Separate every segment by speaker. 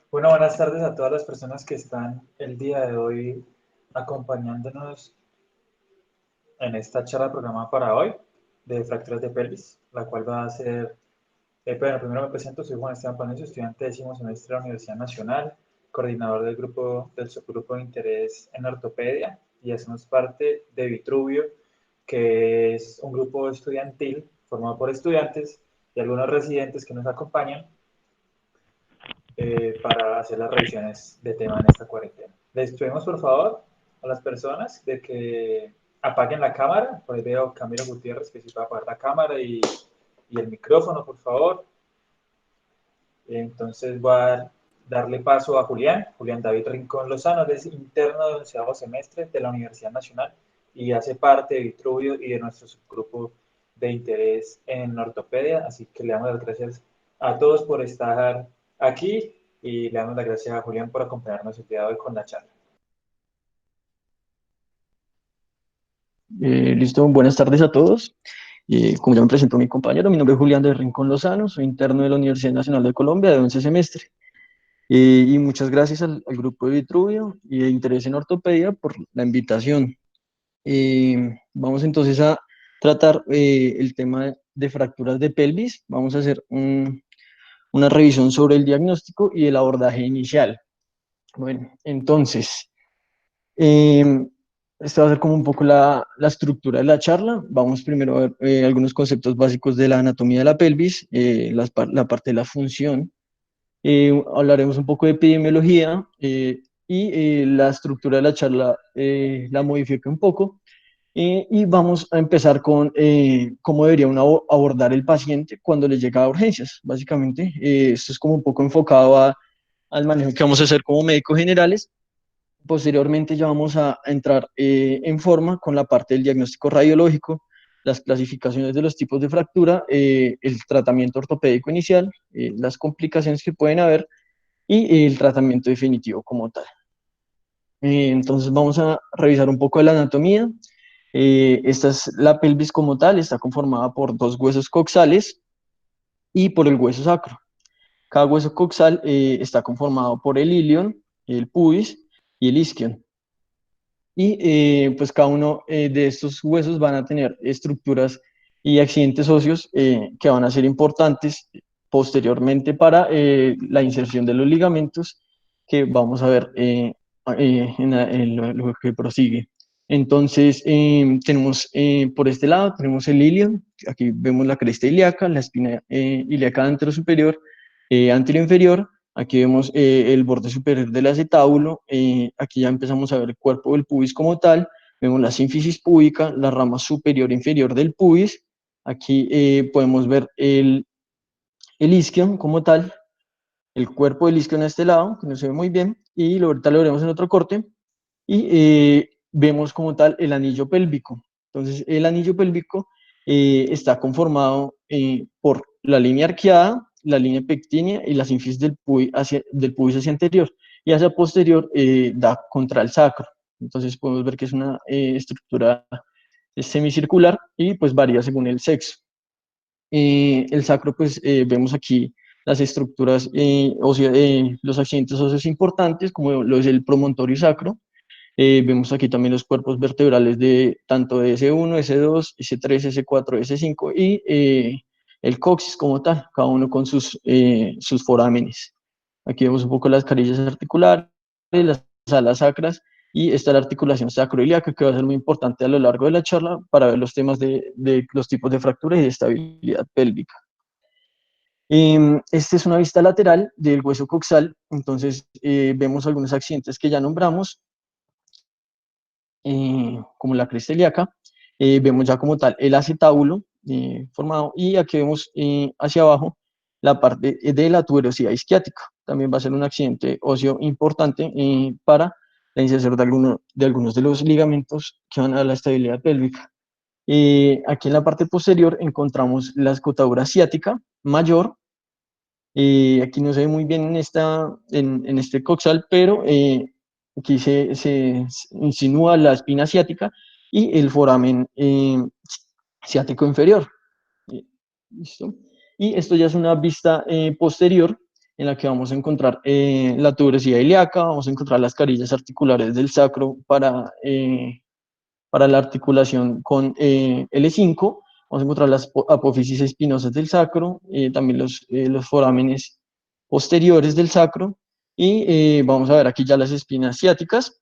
Speaker 1: Bueno, buenas tardes a todas las personas que están el día de hoy acompañándonos en esta charla programada para hoy de fracturas de pelvis, la cual va a ser, bueno, primero me presento, soy Juan Esteban Panizo, estudiante de 10º semestre de la Universidad Nacional, coordinador del subgrupo de interés en ortopedia y hacemos parte de Vitruvio, que es un grupo estudiantil formado por estudiantes y algunos residentes que nos acompañan para hacer las revisiones de tema en esta cuarentena. Les pedimos por favor a las personas de que apaguen la cámara. Por ahí veo a Camilo Gutiérrez que sí va a apagar la cámara y el micrófono, por favor. Entonces voy a darle paso a Julián David Rincón Lozano, es interno de 11º semestre de la Universidad Nacional y hace parte de Vitruvio y de nuestro subgrupo de interés en ortopedia. Así que le damos las gracias a todos por estar aquí y le damos las gracias a Julián por acompañarnos el día de hoy con la charla.
Speaker 2: Listo, buenas tardes a todos. Como ya me presentó mi compañero, mi nombre es Julián de Rincón Lozano, soy interno de la Universidad Nacional de Colombia de 11 semestre. Y muchas gracias al grupo de Vitruvio y de Interés en Ortopedia por la invitación. Vamos entonces a tratar el tema de fracturas de pelvis. Vamos a hacer una revisión sobre el diagnóstico y el abordaje inicial. Bueno, entonces, Eh, esta va a ser como un poco la estructura de la charla. Vamos primero a ver algunos conceptos básicos de la anatomía de la pelvis, la parte de la función. Hablaremos un poco de epidemiología y la estructura de la charla la modifique un poco. Y vamos a empezar con cómo debería uno abordar el paciente cuando le llega a urgencias. Básicamente, esto es como un poco enfocado al manejo que vamos a hacer como médicos generales. Posteriormente ya vamos a entrar en forma con la parte del diagnóstico radiológico, las clasificaciones de los tipos de fractura, el tratamiento ortopédico inicial, las complicaciones que pueden haber y el tratamiento definitivo como tal. Entonces vamos a revisar un poco de la anatomía. Esta es la pelvis como tal, está conformada por dos huesos coxales y por el hueso sacro. Cada hueso coxal está conformado por el ilion, el pubis y el isquion. Y pues cada uno de estos huesos van a tener estructuras y accidentes óseos que van a ser importantes posteriormente para la inserción de los ligamentos que vamos a ver en lo que prosigue. Entonces, tenemos por este lado, tenemos el ilion, aquí vemos la cresta ilíaca, la espina ilíaca anterosuperior, anteroinferior. Aquí vemos el borde superior del acetábulo, aquí ya empezamos a ver el cuerpo del pubis como tal, vemos la sínfisis púbica, la rama superior e inferior del pubis, aquí podemos ver el isquion como tal, el cuerpo del isquion a este lado, que no se ve muy bien, y ahorita lo veremos en otro corte, y vemos como tal el anillo pélvico. Entonces, el anillo pélvico está conformado por la línea arqueada, la línea pectínea y la sínfisis del pubis hacia anterior. Y hacia posterior da contra el sacro. Entonces, podemos ver que es una estructura semicircular y pues varía según el sexo. El sacro, pues vemos aquí las estructuras, los accidentes óseos importantes, como lo es el promontorio sacro. Vemos aquí también los cuerpos vertebrales de tanto de S1, S2, S3, S4, S5 y el coxis como tal, cada uno con sus forámenes. Aquí vemos un poco las carillas articulares, las alas sacras y esta es la articulación sacroiliaca que va a ser muy importante a lo largo de la charla para ver los temas de los tipos de fractura y de estabilidad pélvica. Esta es una vista lateral del hueso coxal, entonces vemos algunos accidentes que ya nombramos, como la cresta ilíaca, vemos ya como tal el acetábulo formado y aquí vemos hacia abajo la parte de la tuberosidad isquiática. También va a ser un accidente óseo importante para la inserción de algunos de los ligamentos que van a la estabilidad pélvica. Aquí en la parte posterior encontramos la escotadura ciática mayor. Aquí no se ve muy bien en este coxal, pero aquí se insinúa la espina ciática y el foramen ciático inferior. ¿Listo? Y esto ya es una vista posterior en la que vamos a encontrar la tuberosidad ilíaca, vamos a encontrar las carillas articulares del sacro para la articulación con L5, vamos a encontrar las apófisis espinosas del sacro, también los forámenes posteriores del sacro, y vamos a ver aquí ya las espinas ciáticas,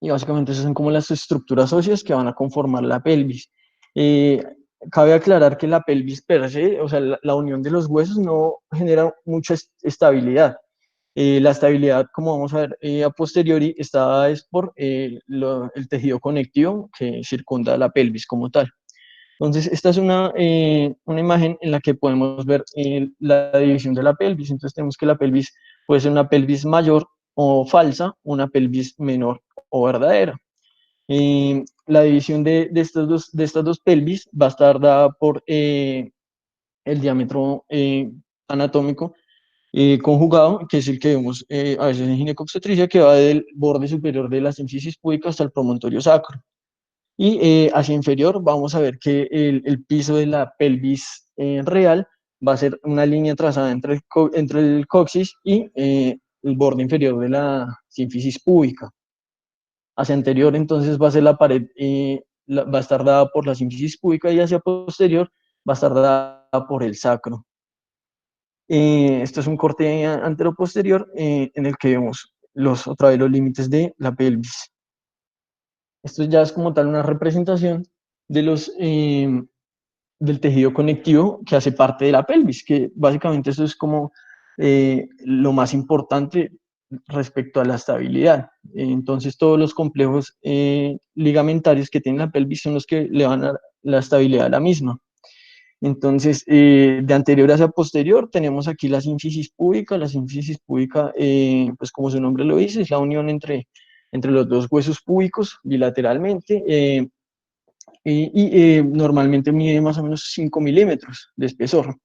Speaker 2: y básicamente esas son como las estructuras óseas que van a conformar la pelvis. Eh, Cabe aclarar que la pelvis per se, o sea, la unión de los huesos no genera mucha estabilidad. La estabilidad, como vamos a ver a posteriori, está es por el tejido conectivo que circunda la pelvis como tal. Entonces, esta es una imagen en la que podemos ver la división de la pelvis. Entonces, tenemos que la pelvis puede ser una pelvis mayor o falsa, una pelvis menor o verdadera. La división de estas dos pelvis va a estar dada por el diámetro anatómico conjugado, que es el que vemos a veces en ginecobstetricia, que va del borde superior de la sínfisis púbica hasta el promontorio sacro. Y hacia inferior vamos a ver que el piso de la pelvis real va a ser una línea trazada entre el coxis y el borde inferior de la sínfisis púbica. Hacia anterior entonces va a ser la pared, va a estar dada por la sínfisis púbica, y hacia posterior va a estar dada por el sacro. Esto es un corte anteroposterior en el que vemos otra vez los límites de la pelvis. Esto ya es como tal una representación de del tejido conectivo que hace parte de la pelvis, que básicamente eso es como lo más importante respecto a la estabilidad. Entonces todos los complejos ligamentarios que tiene la pelvis son los que le van a dar la estabilidad a la misma. Entonces, de anterior hacia posterior, tenemos aquí la sínfisis púbica. La sínfisis púbica, pues como su nombre lo dice, es la unión entre los dos huesos púbicos bilateralmente, normalmente mide más o menos 5 milímetros de espesor.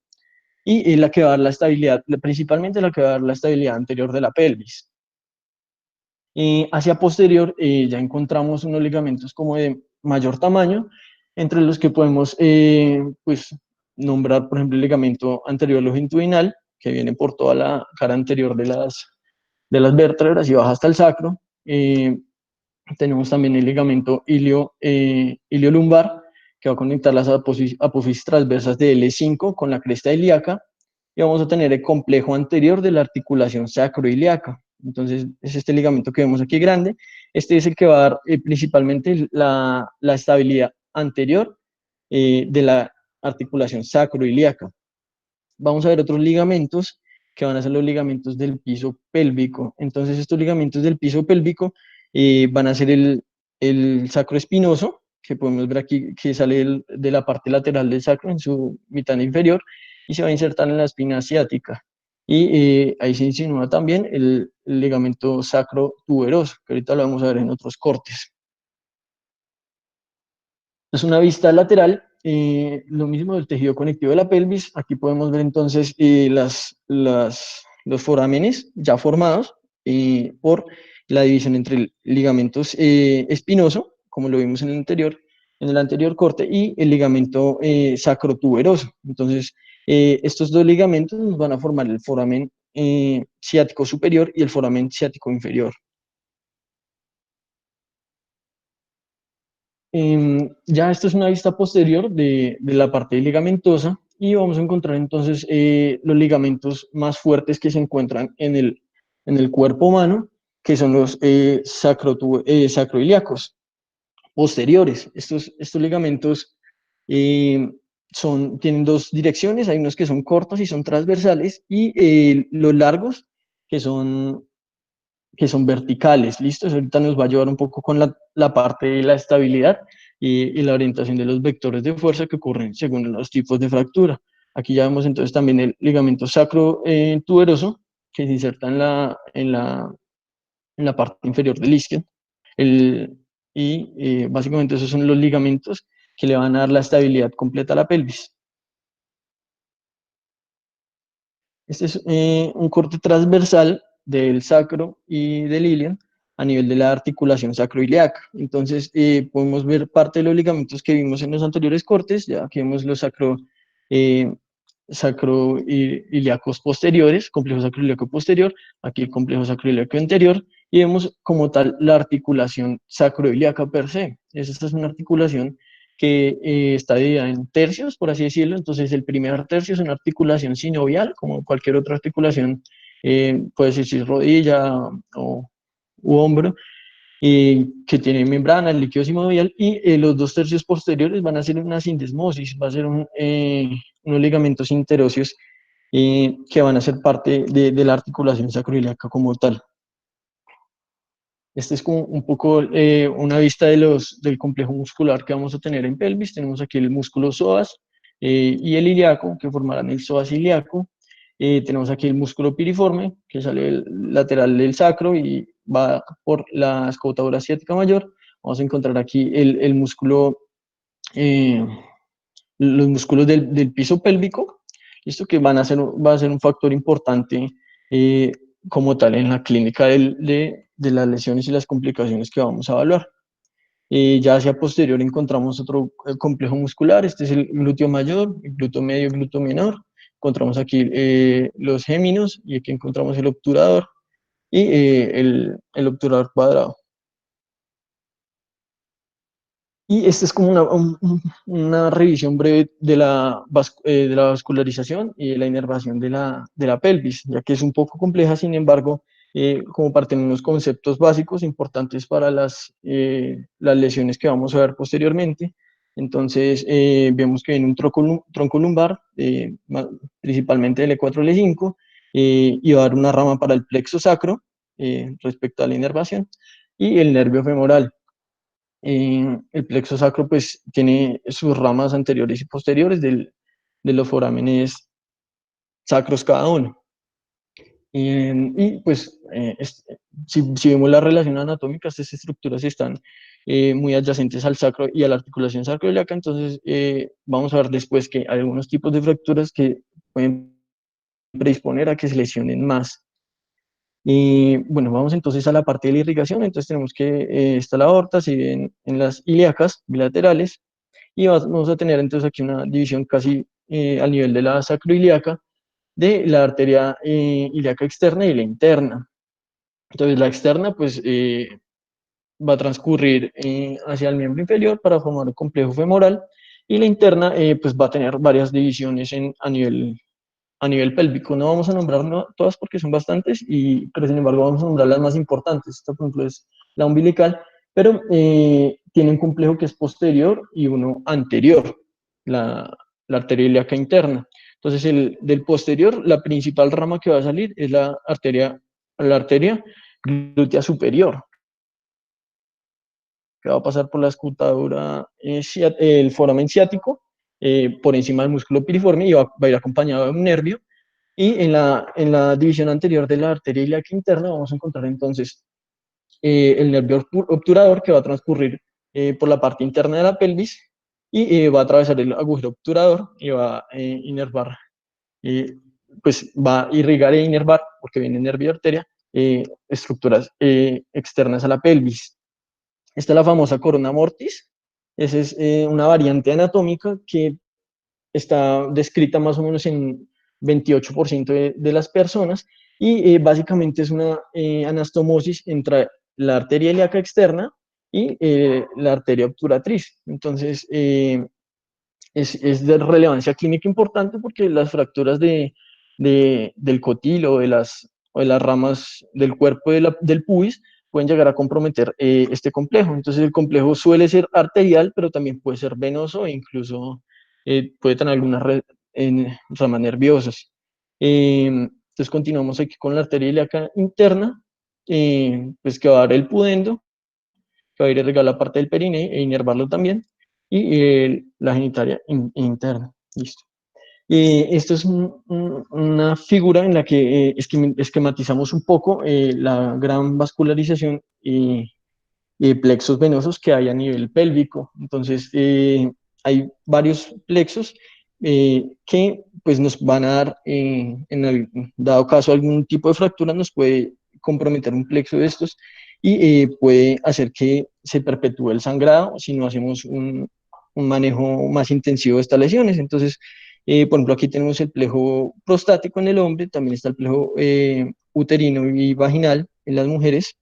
Speaker 2: Y es la que va a dar la estabilidad, principalmente la que va a dar la estabilidad anterior de la pelvis. Hacia posterior ya encontramos unos ligamentos como de mayor tamaño, entre los que podemos pues, nombrar, por ejemplo, el ligamento anterior longitudinal, que viene por toda la cara anterior de las vértebras y baja hasta el sacro. Tenemos también el ligamento iliolumbar, que va a conectar las apófisis transversas de L5 con la cresta ilíaca, y vamos a tener el complejo anterior de la articulación sacroiliaca. Entonces, es este ligamento que vemos aquí grande. Este es el que va a dar principalmente la estabilidad anterior de la articulación sacroiliaca. Vamos a ver otros ligamentos que van a ser los ligamentos del piso pélvico. Entonces, estos ligamentos del piso pélvico van a ser el sacro espinoso, que podemos ver aquí que sale de la parte lateral del sacro en su mitad inferior y se va a insertar en la espina ciática. Y ahí se insinúa también el ligamento sacro tuberoso, que ahorita lo vamos a ver en otros cortes. Es una vista lateral, lo mismo del tejido conectivo de la pelvis. Aquí podemos ver entonces los forámenes ya formados por la división entre el ligamentos espinoso, como lo vimos en el anterior corte, y el ligamento sacrotuberoso. Entonces, estos dos ligamentos nos van a formar el foramen ciático superior y el foramen ciático inferior. Ya esto es una vista posterior de la parte ligamentosa, y vamos a encontrar entonces los ligamentos más fuertes que se encuentran en el cuerpo humano, que son los sacroiliacos posteriores. Estos ligamentos eh, tienen dos direcciones, hay unos que son cortos y son transversales, y los largos que son verticales, ¿listo? Eso ahorita nos va a ayudar un poco con la parte de la estabilidad y la orientación de los vectores de fuerza que ocurren según los tipos de fractura. Aquí ya vemos entonces también el ligamento sacro tuberoso, que se inserta en la parte inferior del isquio. Básicamente esos son los ligamentos que le van a dar la estabilidad completa a la pelvis. Este es un corte transversal del sacro y del ilion a nivel de la articulación sacroiliaca. Entonces, podemos ver parte de los ligamentos que vimos en los anteriores cortes. Ya aquí vemos los sacroiliacos posteriores, complejo sacroiliaco posterior, aquí el complejo sacroiliaco anterior, y vemos como tal la articulación sacroiliaca per se. Esta es una articulación que está dividida en tercios, por así decirlo. Entonces, el primer tercio es una articulación sinovial, como cualquier otra articulación, puede ser si es rodilla o u hombro, que tiene membrana, el líquido sinovial, y los dos tercios posteriores van a ser una sindesmosis, va a ser unos ligamentos interóseos que van a ser parte de la articulación sacroiliaca como tal. Este es como un poco una vista del complejo muscular que vamos a tener en pelvis. Tenemos aquí el músculo psoas y el ilíaco, que formarán el psoas ilíaco. Tenemos aquí el músculo piriforme, que sale lateral del sacro y va por la escotadura asiática mayor. Vamos a encontrar aquí el músculo, eh, los músculos del piso pélvico, esto que va a ser un factor importante eh, como tal en la clínica de las lesiones y las complicaciones que vamos a evaluar. Ya hacia posterior encontramos otro complejo muscular, este es el glúteo mayor, el glúteo medio, el glúteo menor. Encontramos aquí los géminos y aquí encontramos el obturador y el obturador cuadrado. Y esta es como una revisión breve de la vascularización y de la inervación de la pelvis, ya que es un poco compleja. Sin embargo, como parte de unos conceptos básicos importantes para las lesiones que vamos a ver posteriormente. Entonces, vemos que viene un tronco lumbar, principalmente el E4, L5, y va a dar una rama para el plexo sacro respecto a la inervación, y el nervio femoral. El plexo sacro pues tiene sus ramas anteriores y posteriores de los forámenes sacros cada uno. Y pues si vemos la relación anatómica, estas estructuras están muy adyacentes al sacro y a la articulación sacroiliaca. Entonces vamos a ver después que hay algunos tipos de fracturas que pueden predisponer a que se lesionen más. Y bueno, vamos entonces a la parte de la irrigación. Entonces tenemos que está la aorta, si bien en las ilíacas bilaterales, y vamos a tener entonces aquí una división casi al nivel de la sacroiliaca de la arteria ilíaca externa y la interna. Entonces la externa pues va a transcurrir hacia el miembro inferior para formar un complejo femoral, y la interna pues va a tener varias divisiones a nivel pélvico. No vamos a nombrar todas porque son bastantes, pero sin embargo vamos a nombrar las más importantes. Esta, por ejemplo, es la umbilical, pero tiene un complejo que es posterior y uno anterior, la arteria ilíaca interna. Entonces, del posterior, la principal rama que va a salir es la arteria glútea superior, que va a pasar por la escutadura, el foramen ciático, por encima del músculo piriforme, y va a ir acompañado de un nervio. Y en la división anterior de la arteria ilíaca interna vamos a encontrar entonces el nervio obturador, que va a transcurrir por la parte interna de la pelvis y va a atravesar el agujero obturador y va a inervar, eh, pues va a irrigar e inervar, porque viene nervio y arteria, estructuras externas a la pelvis. Esta es la famosa corona mortis. Esa es una variante anatómica que está descrita más o menos en 28% de las personas, y básicamente es una anastomosis entre la arteria ilíaca externa y la arteria obturatriz. Entonces, es de relevancia clínica importante porque las fracturas del cotilo o de las ramas del cuerpo del pubis pueden llegar a comprometer este complejo. Entonces el complejo suele ser arterial, pero también puede ser venoso e incluso puede tener algunas ramas nerviosas. Entonces continuamos aquí con la arteria ilíaca interna, pues que va a dar el pudendo, que va a ir a irrigar la parte del perineo e inervarlo también, y la genitalia interna. Listo. Esto es una figura en la que esquematizamos un poco la gran vascularización y plexos venosos que hay a nivel pélvico. Entonces, hay varios plexos que pues, nos van a dar, en el dado caso algún tipo de fractura, nos puede comprometer un plexo de estos y puede hacer que se perpetúe el sangrado si no hacemos un manejo más intensivo de estas lesiones. Entonces, Por ejemplo, aquí tenemos el plejo prostático en el hombre, también está el plejo uterino y vaginal en las mujeres.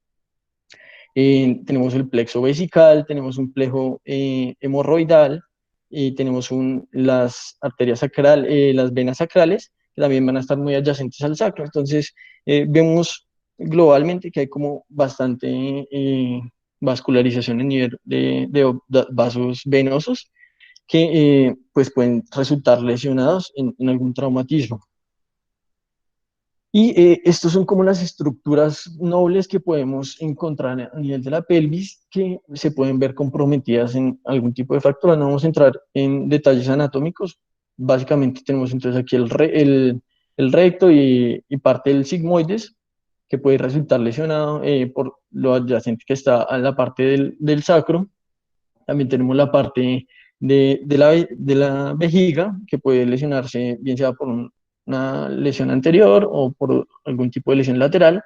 Speaker 2: Tenemos el plexo vesical, tenemos un plejo hemorroidal y tenemos las arterias sacrales, las venas sacrales, que también van a estar muy adyacentes al sacro. Entonces, vemos globalmente que hay como bastante vascularización en nivel de vasos venosos que pues pueden resultar lesionados en algún traumatismo. Y estos son como las estructuras nobles que podemos encontrar a nivel de la pelvis que se pueden ver comprometidas en algún tipo de fractura. No vamos a entrar en detalles anatómicos. Básicamente tenemos entonces aquí el recto y parte del sigmoides que puede resultar lesionado por lo adyacente que está a la parte del sacro. También tenemos la parte de la vejiga, que puede lesionarse, bien sea por una lesión anterior o por algún tipo de lesión lateral.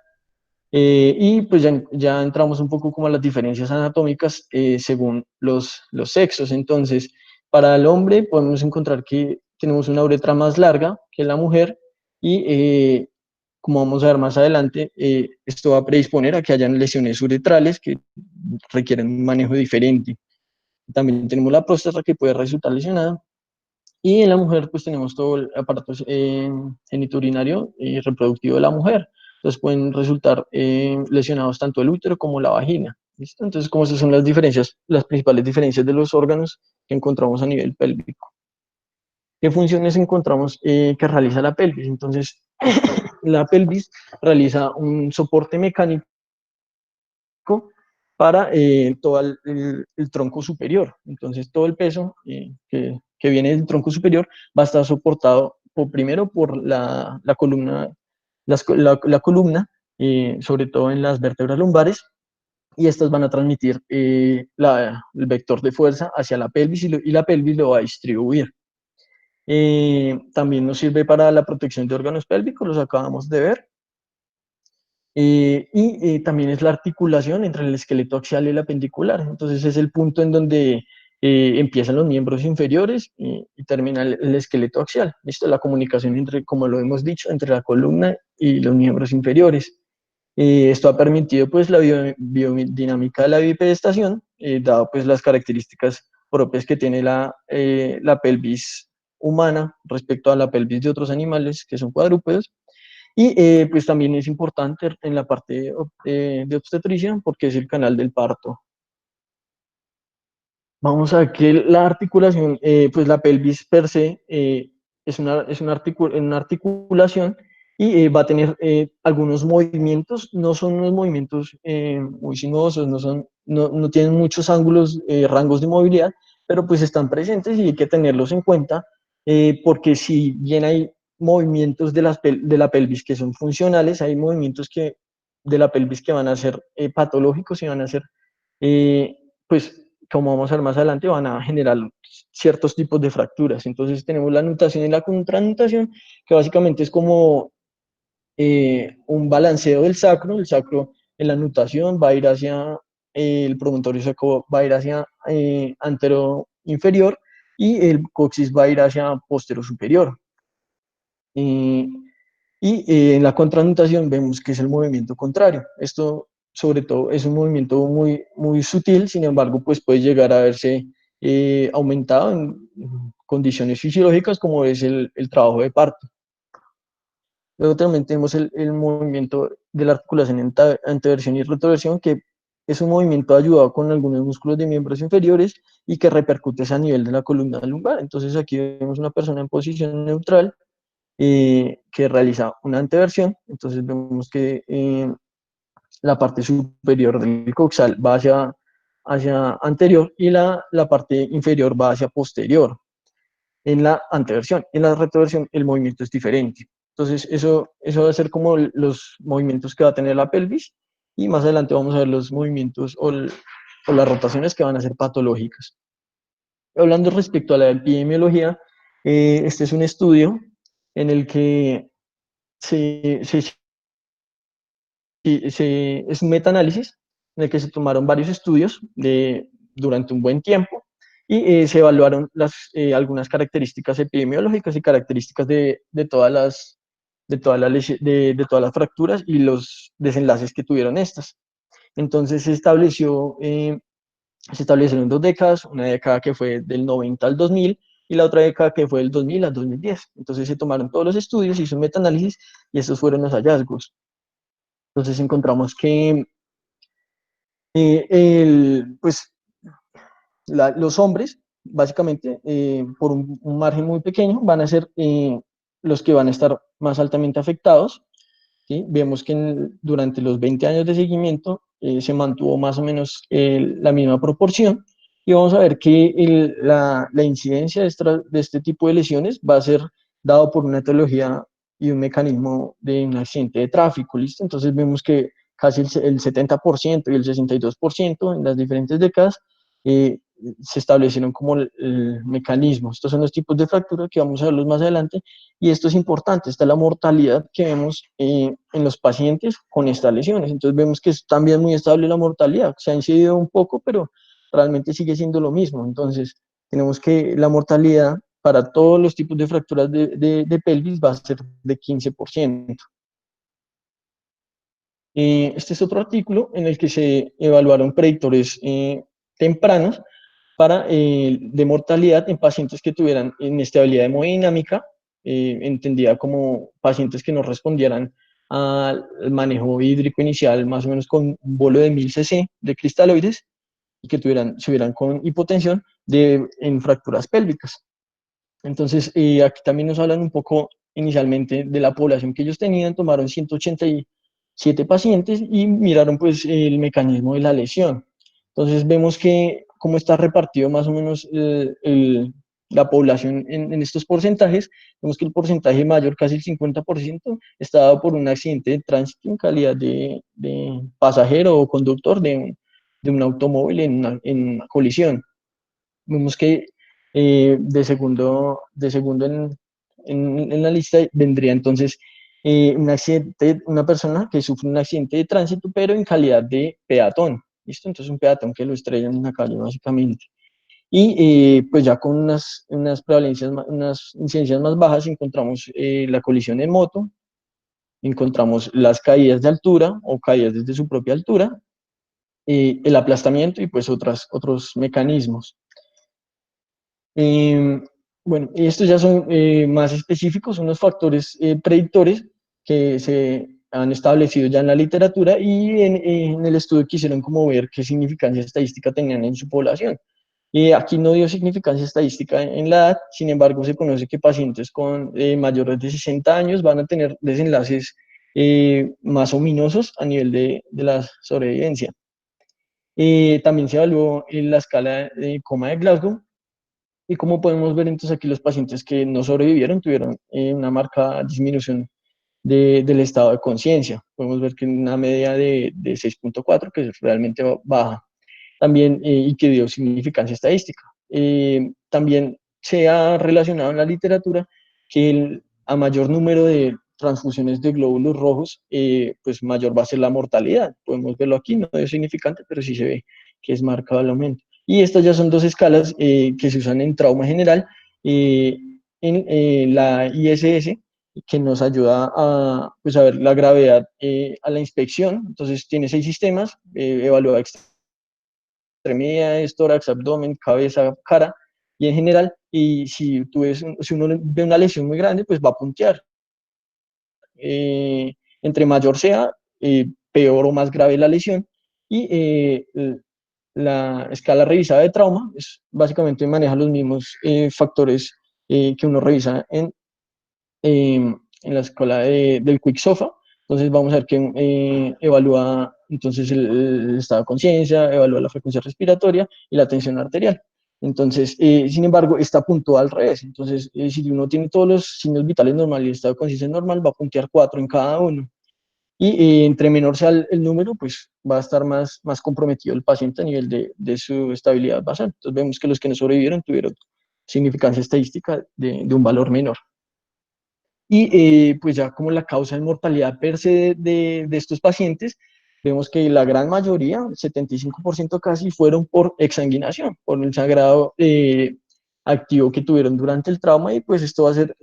Speaker 2: Y pues ya entramos un poco como a las diferencias anatómicas según los sexos. Entonces, para el hombre podemos encontrar que tenemos una uretra más larga que la mujer y como vamos a ver más adelante, esto va a predisponer a que hayan lesiones uretrales que requieren un manejo diferente. También tenemos la próstata que puede resultar lesionada. Y en la mujer, pues tenemos todo el aparato geniturinario y reproductivo de la mujer. Entonces pueden resultar lesionados tanto el útero como la vagina. ¿Listo? Entonces, como esas son las diferencias, las principales diferencias de los órganos que encontramos a nivel pélvico. ¿Qué funciones encontramos que realiza la pelvis? Entonces, la pelvis realiza un soporte mecánico para todo el tronco superior. Entonces, todo el peso que viene del tronco superior va a estar soportado primero por la columna, la columna sobre todo en las vértebras lumbares, y estas van a transmitir el vector de fuerza hacia la pelvis y la pelvis lo va a distribuir. También nos sirve para la protección de órganos pélvicos, los acabamos de ver. Y también es la articulación entre el esqueleto axial y el apendicular. Entonces es el punto en donde empiezan los miembros inferiores y termina el esqueleto axial. ¿Listo? La comunicación entre, como lo hemos dicho, entre la columna y los miembros inferiores. Esto ha permitido pues la biodinámica de la bipedestación, dado pues las características propias que tiene la pelvis humana respecto a la pelvis de otros animales que son cuadrúpedos. Y pues también es importante en la parte de obstetricia porque es el canal del parto. Vamos a ver que la articulación, pues la pelvis per se es una articulación y va a tener algunos movimientos, no son unos movimientos muy sinuosos, no tienen muchos ángulos, rangos de movilidad, pero pues están presentes y hay que tenerlos en cuenta porque si bien hay movimientos de la pelvis que son funcionales, hay movimientos de la pelvis que van a ser patológicos y van a ser eh, pues como vamos a ver más adelante, van a generar ciertos tipos de fracturas. Entonces tenemos la nutación y la contranutación, que básicamente es como un balanceo del sacro. El sacro en la nutación va a ir hacia el promontorio sacro, va a ir hacia antero inferior y el coxis va a ir hacia postero superior. Eh, y en la contranutación vemos que es el movimiento contrario. Esto, sobre todo, es un movimiento muy, muy sutil, sin embargo, pues puede llegar a verse aumentado en condiciones fisiológicas como es el trabajo de parto. Luego también tenemos el movimiento de la articulación en anteversión y retroversión, que es un movimiento ayudado con algunos músculos de miembros inferiores y que repercute a nivel de la columna lumbar. Entonces aquí vemos una persona en posición neutral que realiza una anteversión. Entonces vemos que la parte superior del coxal va hacia anterior y la parte inferior va hacia posterior en la anteversión. En la retroversión el movimiento es diferente. Entonces eso va a ser como los movimientos que va a tener la pelvis y más adelante vamos a ver los movimientos o las rotaciones que van a ser patológicas. Hablando respecto a la epidemiología, este es un estudio en el que es un metaanálisis en el que se tomaron varios estudios durante un buen tiempo y se evaluaron algunas características epidemiológicas y características de todas las fracturas y los desenlaces que tuvieron estas. Entonces se establecieron dos décadas, una década que fue del 90 al 2000 y la otra década que fue del 2000 al 2010. Entonces se tomaron todos los estudios, hizo un metaanálisis y estos fueron los hallazgos. Entonces encontramos que pues los hombres, básicamente, por un margen muy pequeño, van a ser los que van a estar más altamente afectados. ¿Sí? Vemos que durante los 20 años de seguimiento se mantuvo más o menos la misma proporción y vamos a ver que la incidencia de este tipo de lesiones va a ser dado por una etiología y un mecanismo de un accidente de tráfico, ¿listo? Entonces vemos que casi el 70% y el 62% en las diferentes décadas eh, se establecieron como el mecanismo. Estos son los tipos de fractura que vamos a verlos más adelante y esto es importante, está la mortalidad que vemos en los pacientes con estas lesiones. Entonces vemos que es también muy estable la mortalidad, se ha incidido un poco, pero realmente sigue siendo lo mismo. Entonces tenemos que la mortalidad para todos los tipos de fracturas de pelvis va a ser de 15%. Este es otro artículo en el que se evaluaron predictores tempranos de mortalidad en pacientes que tuvieran inestabilidad hemodinámica, entendida como pacientes que no respondieran al manejo hídrico inicial, más o menos con un bolo de 1000 cc de cristaloides, y que estuvieran con hipotensión en fracturas pélvicas. Entonces, aquí también nos hablan un poco inicialmente de la población que ellos tenían, tomaron 187 pacientes y miraron pues el mecanismo de la lesión. Entonces vemos que cómo está repartido más o menos la población en estos porcentajes. Vemos que el porcentaje mayor, casi el 50%, está dado por un accidente de tránsito en calidad de pasajero o conductor de un automóvil en una colisión. Vemos que de segundo en la lista vendría entonces un accidente, una persona que sufre un accidente de tránsito, pero en calidad de peatón. ¿Listo? Entonces un peatón que lo estrellan en la calle básicamente. Y pues ya con unas prevalencias, unas incidencias más bajas encontramos la colisión en moto, encontramos las caídas de altura o caídas desde su propia altura, el aplastamiento y pues otros mecanismos. Eh, bueno, estos ya son más específicos, unos factores predictores que se han establecido ya en la literatura y en el estudio quisieron como ver qué significancia estadística tenían en su población. Y aquí no dio significancia estadística en la edad, sin embargo se conoce que pacientes con mayores de 60 años van a tener desenlaces más ominosos a nivel de la sobrevivencia. También se evaluó en la escala de coma de Glasgow, y como podemos ver entonces aquí los pacientes que no sobrevivieron tuvieron una marcada disminución del estado de conciencia. Podemos ver que en una media de 6.4, que es realmente baja, también y que dio significancia estadística. También se ha relacionado en la literatura que a mayor número de transfusiones de glóbulos rojos, pues mayor va a ser la mortalidad. Podemos verlo aquí, no es significante, pero sí se ve que es marcado el aumento. Y estas ya son dos escalas que se usan en trauma general, en la ISS, que nos ayuda a, pues, a ver la gravedad a la inspección. Entonces tiene 6 sistemas, evalúa extremidades, tórax, abdomen, cabeza, cara, y en general, y si uno ve una lesión muy grande, pues va a puntear. Entre mayor sea, peor o más grave la lesión, y la escala revisada de trauma es, básicamente maneja los mismos factores que uno revisa en la escala del Quick SOFA. Entonces vamos a ver que evalúa entonces el estado de conciencia, evalúa la frecuencia respiratoria y la tensión arterial. Entonces, sin embargo, está puntuado al revés. Entonces, si uno tiene todos los signos vitales normales y el estado de conciencia normal, va a puntear 4 en cada uno. Y entre menor sea el número, pues va a estar más comprometido el paciente a nivel de su estabilidad basal. Entonces vemos que los que no sobrevivieron tuvieron significancia estadística de un valor menor. Y pues ya como la causa de mortalidad per se de estos pacientes, vemos que la gran mayoría, el 75% casi, fueron por exsanguinación, por el sangrado activo que tuvieron durante el trauma, y pues esto va a ser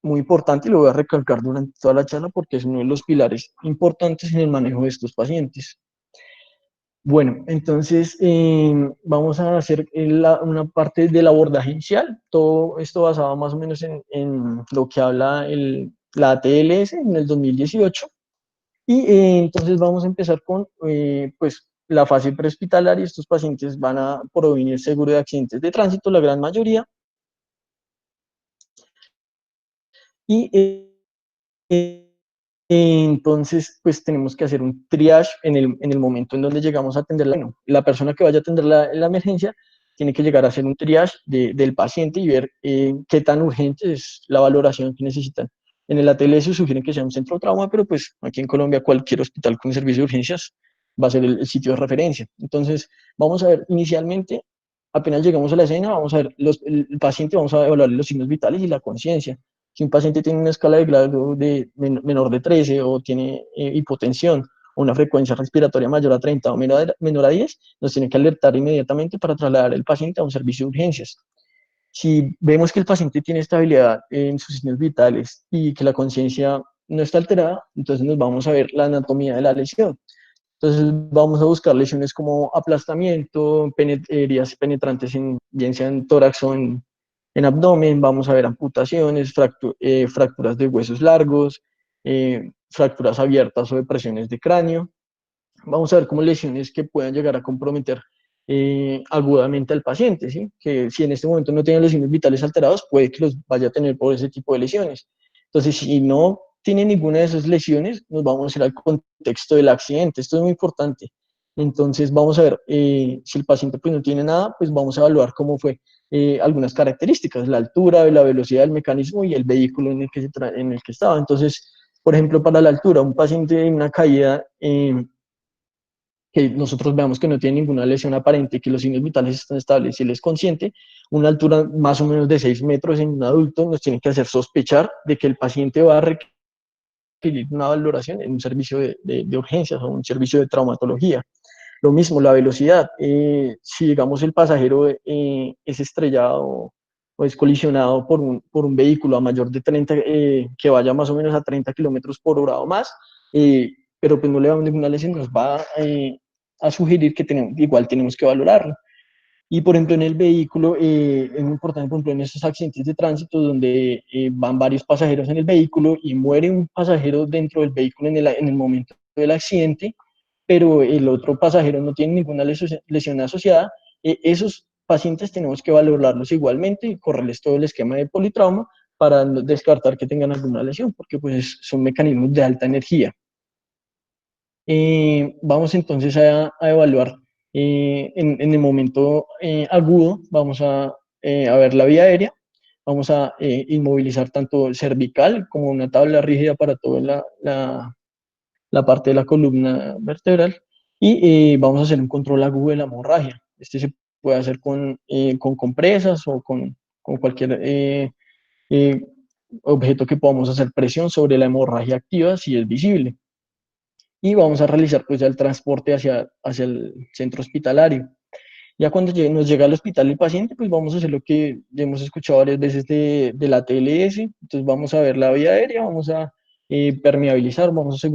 Speaker 2: muy importante y lo voy a recalcar durante toda la charla porque es uno de los pilares importantes en el manejo de estos pacientes. Bueno, entonces vamos a hacer una parte del abordaje inicial, todo esto basado más o menos en lo que habla la ATLS en el 2018. Y entonces vamos a empezar con pues, la fase prehospitalaria. Estos pacientes van a provenir seguro de accidentes de tránsito, la gran mayoría. Y entonces, pues tenemos que hacer un triage en el momento en donde llegamos a atenderla. Bueno, la persona que vaya a atender la emergencia tiene que llegar a hacer un triage del paciente y ver qué tan urgente es la valoración que necesitan. En el ATLS sugieren que sea un centro de trauma, pero pues aquí en Colombia cualquier hospital con servicio de urgencias va a ser el sitio de referencia. Entonces, vamos a ver inicialmente, apenas llegamos a la escena, vamos a ver el paciente, vamos a evaluar los signos vitales y la conciencia. Si un paciente tiene una escala de Glasgow de menor de 13 o tiene hipotensión o una frecuencia respiratoria mayor a 30 o menor a 10, nos tiene que alertar inmediatamente para trasladar el paciente a un servicio de urgencias. Si vemos que el paciente tiene estabilidad en sus signos vitales y que la conciencia no está alterada, entonces nos vamos a ver la anatomía de la lesión. Entonces vamos a buscar lesiones como aplastamiento, heridas penetrantes bien sea en tórax o en abdomen, vamos a ver amputaciones, fracturas de huesos largos, fracturas abiertas o depresiones de cráneo. Vamos a ver como lesiones que puedan llegar a comprometer agudamente al paciente, ¿sí? Que si en este momento no tiene lesiones vitales alterados, puede que los vaya a tener por ese tipo de lesiones. Entonces, si no tiene ninguna de esas lesiones, nos vamos a ir al contexto del accidente. Esto es muy importante. Entonces, vamos a ver si el paciente pues, no tiene nada, pues vamos a evaluar cómo fue algunas características, la altura, la velocidad del mecanismo y el vehículo en el que estaba. Entonces, por ejemplo, para la altura, un paciente en una caída que nosotros veamos que no tiene ninguna lesión aparente, que los signos vitales están estables y él es consciente, una altura más o menos de 6 metros en un adulto nos tiene que hacer sospechar de que el paciente va a requerir una valoración en un servicio de urgencias o un servicio de traumatología. Lo mismo, la velocidad. Si, digamos, el pasajero es estrellado o es colisionado por un vehículo a mayor de 30, que vaya más o menos a 30 kilómetros por hora o más, pero pues no le va a ninguna lesión, nos va a sugerir que igual tenemos que valorarlo. Y, por ejemplo, en el vehículo, es muy importante, por ejemplo, en estos accidentes de tránsito donde van varios pasajeros en el vehículo y muere un pasajero dentro del vehículo en el momento del accidente, pero el otro pasajero no tiene ninguna lesión asociada, esos pacientes tenemos que valorarlos igualmente y correrles todo el esquema de politrauma para no descartar que tengan alguna lesión, porque pues son mecanismos de alta energía. Vamos entonces a evaluar en el momento agudo, vamos a ver la vía aérea, vamos a inmovilizar tanto cervical como una tabla rígida para toda la parte de la columna vertebral y vamos a hacer un control agudo de la hemorragia. Este se puede hacer con compresas o con cualquier eh, objeto que podamos hacer presión sobre la hemorragia activa si es visible. Y vamos a realizar pues ya el transporte hacia el centro hospitalario. Ya cuando nos llega al hospital el paciente, pues vamos a hacer lo que ya hemos escuchado varias veces de la TLS. Entonces vamos a ver la vía aérea, vamos a permeabilizar, vamos a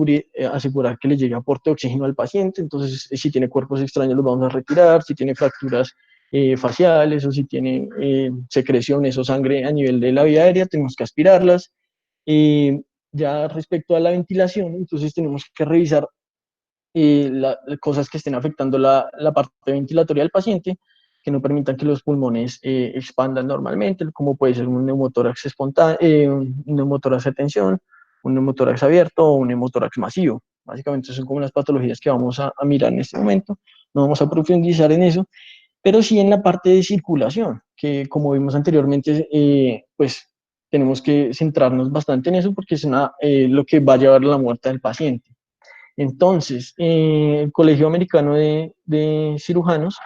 Speaker 2: asegurar que le llegue aporte de oxígeno al paciente. Entonces, si tiene cuerpos extraños los vamos a retirar, si tiene fracturas faciales o si tiene secreciones o sangre a nivel de la vía aérea, tenemos que aspirarlas. Ya respecto a la ventilación, entonces tenemos que revisar cosas que estén afectando la parte ventilatoria del paciente, que no permitan que los pulmones expandan normalmente, como puede ser un neumotórax espontáneo, un neumotórax de tensión, un neumotórax abierto o un neumotórax masivo. Básicamente son como las patologías que vamos a mirar en este momento. No vamos a profundizar en eso, pero sí en la parte de circulación, que como vimos anteriormente, pues tenemos que centrarnos bastante en eso porque es lo que va a llevar a la muerte del paciente. Entonces, el Colegio Americano de Cirujanos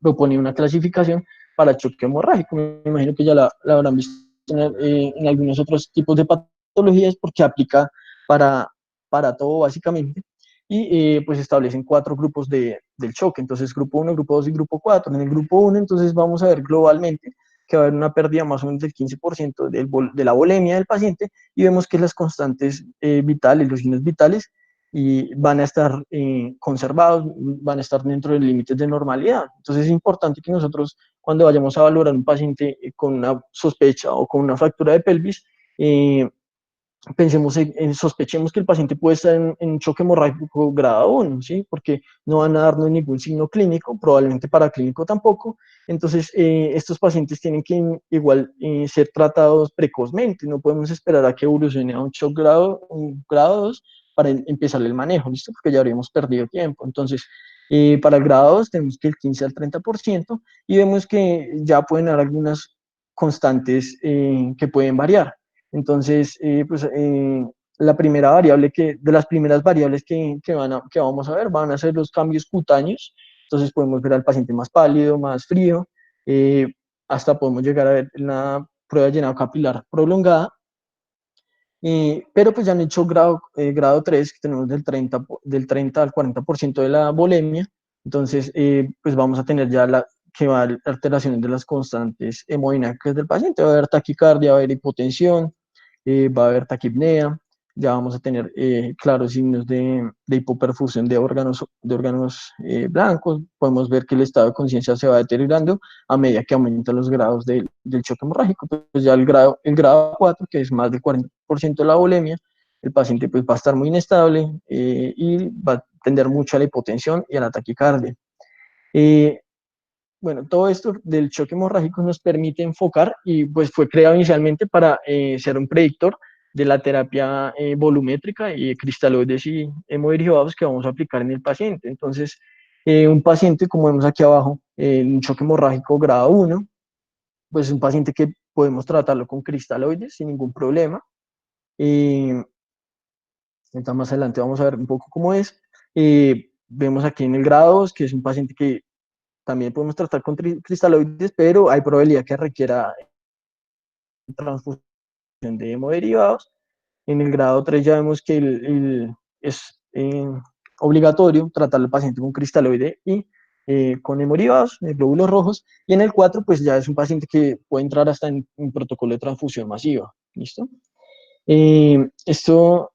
Speaker 2: propone una clasificación para choque hemorrágico. Me imagino que ya la habrán visto en algunos otros tipos de patologías porque aplica para, para todo básicamente. y pues establecen 4 grupos del choque. Entonces, grupo 1, grupo 2 y grupo 4. En el grupo 1, entonces vamos a ver globalmente que va a haber una pérdida más o menos del 15% de la volemia del paciente, y vemos que las constantes vitales, los signos vitales, y van a estar conservados, van a estar dentro de límites de normalidad. Entonces es importante que nosotros, cuando vayamos a valorar un paciente con una sospecha o con una fractura de pelvis, eh, sospechemos que el paciente puede estar en un choque hemorrágico grado 1, ¿sí? Porque no van a darnos ningún signo clínico, probablemente paraclínico tampoco. Entonces, estos pacientes tienen que igual ser tratados precozmente, no podemos esperar a que evolucione a un shock un grado 2 para empezar el manejo, ¿listo? Porque ya habríamos perdido tiempo. Entonces, para el grado 2 tenemos que el 15 al 30%, y vemos que ya pueden haber algunas constantes que pueden variar. Entonces, la primera variable de las primeras variables que vamos a ver van a ser los cambios cutáneos. Entonces podemos ver al paciente más pálido, más frío, eh, hasta podemos llegar a ver una prueba de llenado capilar prolongada. Pero pues ya han hecho grado 3, que tenemos del 30 al 40% de la volemia. Entonces, pues vamos a tener ya que va a haber alteraciones de las constantes hemodinámicas del paciente. Va a haber taquicardia, va a haber hipotensión, va a haber taquipnea, ya vamos a tener claros signos de hipoperfusión de órganos blancos. Podemos ver que el estado de conciencia se va deteriorando a medida que aumentan los grados del choque hemorrágico. Pues ya el grado 4, que es más del 40% de la volemia, el paciente pues va a estar muy inestable y va a tender mucho a la hipotensión y a la taquicardia. Eh, bueno, todo esto del choque hemorrágico nos permite enfocar, y pues fue creado inicialmente para ser un predictor de la terapia volumétrica y de cristaloides y hemoderivados que vamos a aplicar en el paciente. Entonces, un paciente, como vemos aquí abajo, un choque hemorrágico grado 1, pues es un paciente que podemos tratarlo con cristaloides sin ningún problema. Eh, Entonces, más adelante vamos a ver un poco cómo es. Vemos aquí en el grado 2, que es un paciente que también podemos tratar con cristaloides, pero hay probabilidad que requiera transfusión de hemoderivados. En el grado 3 ya vemos que es obligatorio tratar al paciente con cristaloide y con hemoderivados, de glóbulos rojos. Y en el 4, pues ya es un paciente que puede entrar hasta en un protocolo de transfusión masiva. ¿Listo? Esto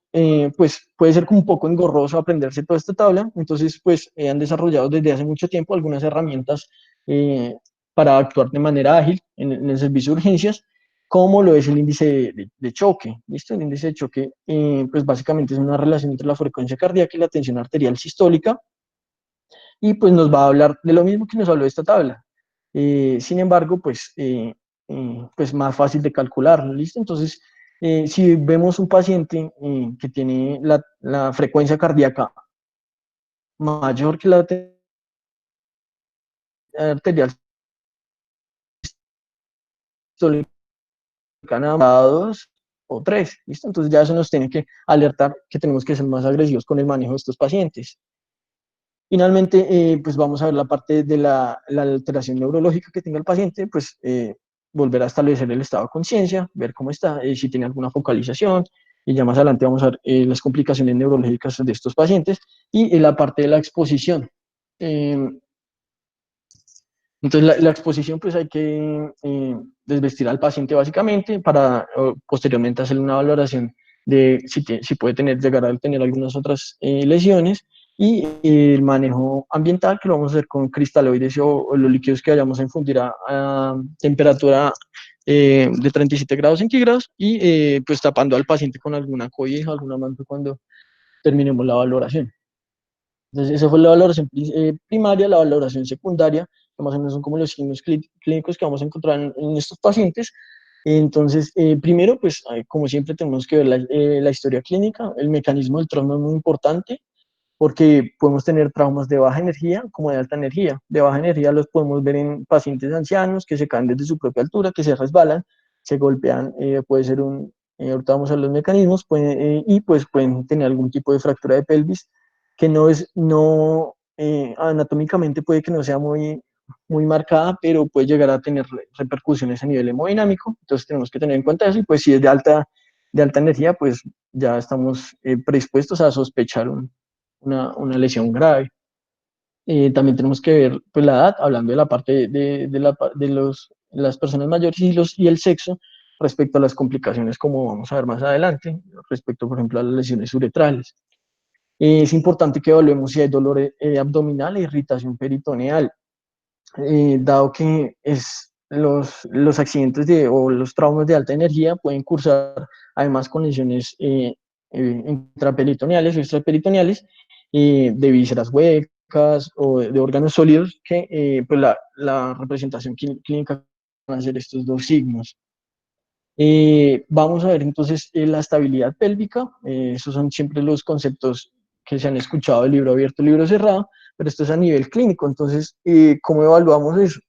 Speaker 2: pues puede ser como un poco engorroso aprenderse toda esta tabla. Entonces pues han desarrollado desde hace mucho tiempo algunas herramientas eh, para actuar de manera ágil en el servicio de urgencias, como lo es el índice de choque. ¿Listo? El índice de choque pues básicamente es una relación entre la frecuencia cardíaca y la tensión arterial sistólica, y pues nos va a hablar de lo mismo que nos habló esta tabla. Sin embargo, pues más fácil de calcular, ¿listo? Entonces, si vemos un paciente que tiene la frecuencia cardíaca mayor que la arterial sistólica, a 2 o 3, ¿listo? Entonces ya eso nos tiene que alertar que tenemos que ser más agresivos con el manejo de estos pacientes. Finalmente, pues vamos a ver la parte de la alteración neurológica que tenga el paciente, pues volver a establecer el estado de conciencia, ver cómo está, si tiene alguna focalización, y ya más adelante vamos a ver las complicaciones neurológicas de estos pacientes, y la parte de la exposición. Eh, entonces, la exposición, pues hay que desvestir al paciente básicamente para posteriormente hacerle una valoración de si puede llegar a tener algunas otras lesiones, y el manejo ambiental, que lo vamos a hacer con cristaloides o los líquidos que vayamos a infundir a temperatura de 37 grados centígrados, y pues tapando al paciente con alguna cobija, alguna manta cuando terminemos la valoración. Entonces, esa fue la valoración primaria. La valoración secundaria, que más o menos son como los signos clínicos que vamos a encontrar en estos pacientes. Entonces, primero, pues, como siempre, tenemos que ver la historia clínica. El mecanismo del trauma es muy importante, porque podemos tener traumas de baja energía como de alta energía. De baja energía los podemos ver en pacientes ancianos que se caen desde su propia altura, que se resbalan, se golpean, puede ser ahorita vamos a ver los mecanismos, y pues pueden tener algún tipo de fractura de pelvis, que anatómicamente puede que no sea muy marcada, pero puede llegar a tener repercusiones a nivel hemodinámico. Entonces tenemos que tener en cuenta eso, y pues si es de alta energía, pues ya estamos predispuestos a sospechar una lesión grave. También tenemos que ver pues, la edad, hablando de la parte las personas mayores y el sexo respecto a las complicaciones, como vamos a ver más adelante, respecto, por ejemplo, a las lesiones uretrales. Es importante que evaluemos si hay dolor abdominal e irritación peritoneal, dado que los accidentes o los traumas de alta energía pueden cursar además con lesiones intraperitoneales o extraperitoneales de vísceras huecas o de órganos sólidos que pues la representación clínica van a ser estos dos signos. Vamos a ver entonces la estabilidad pélvica. Esos son siempre los conceptos que se han escuchado del libro abierto, libro cerrado, pero esto es a nivel clínico. Entonces, ¿cómo evaluamos eso?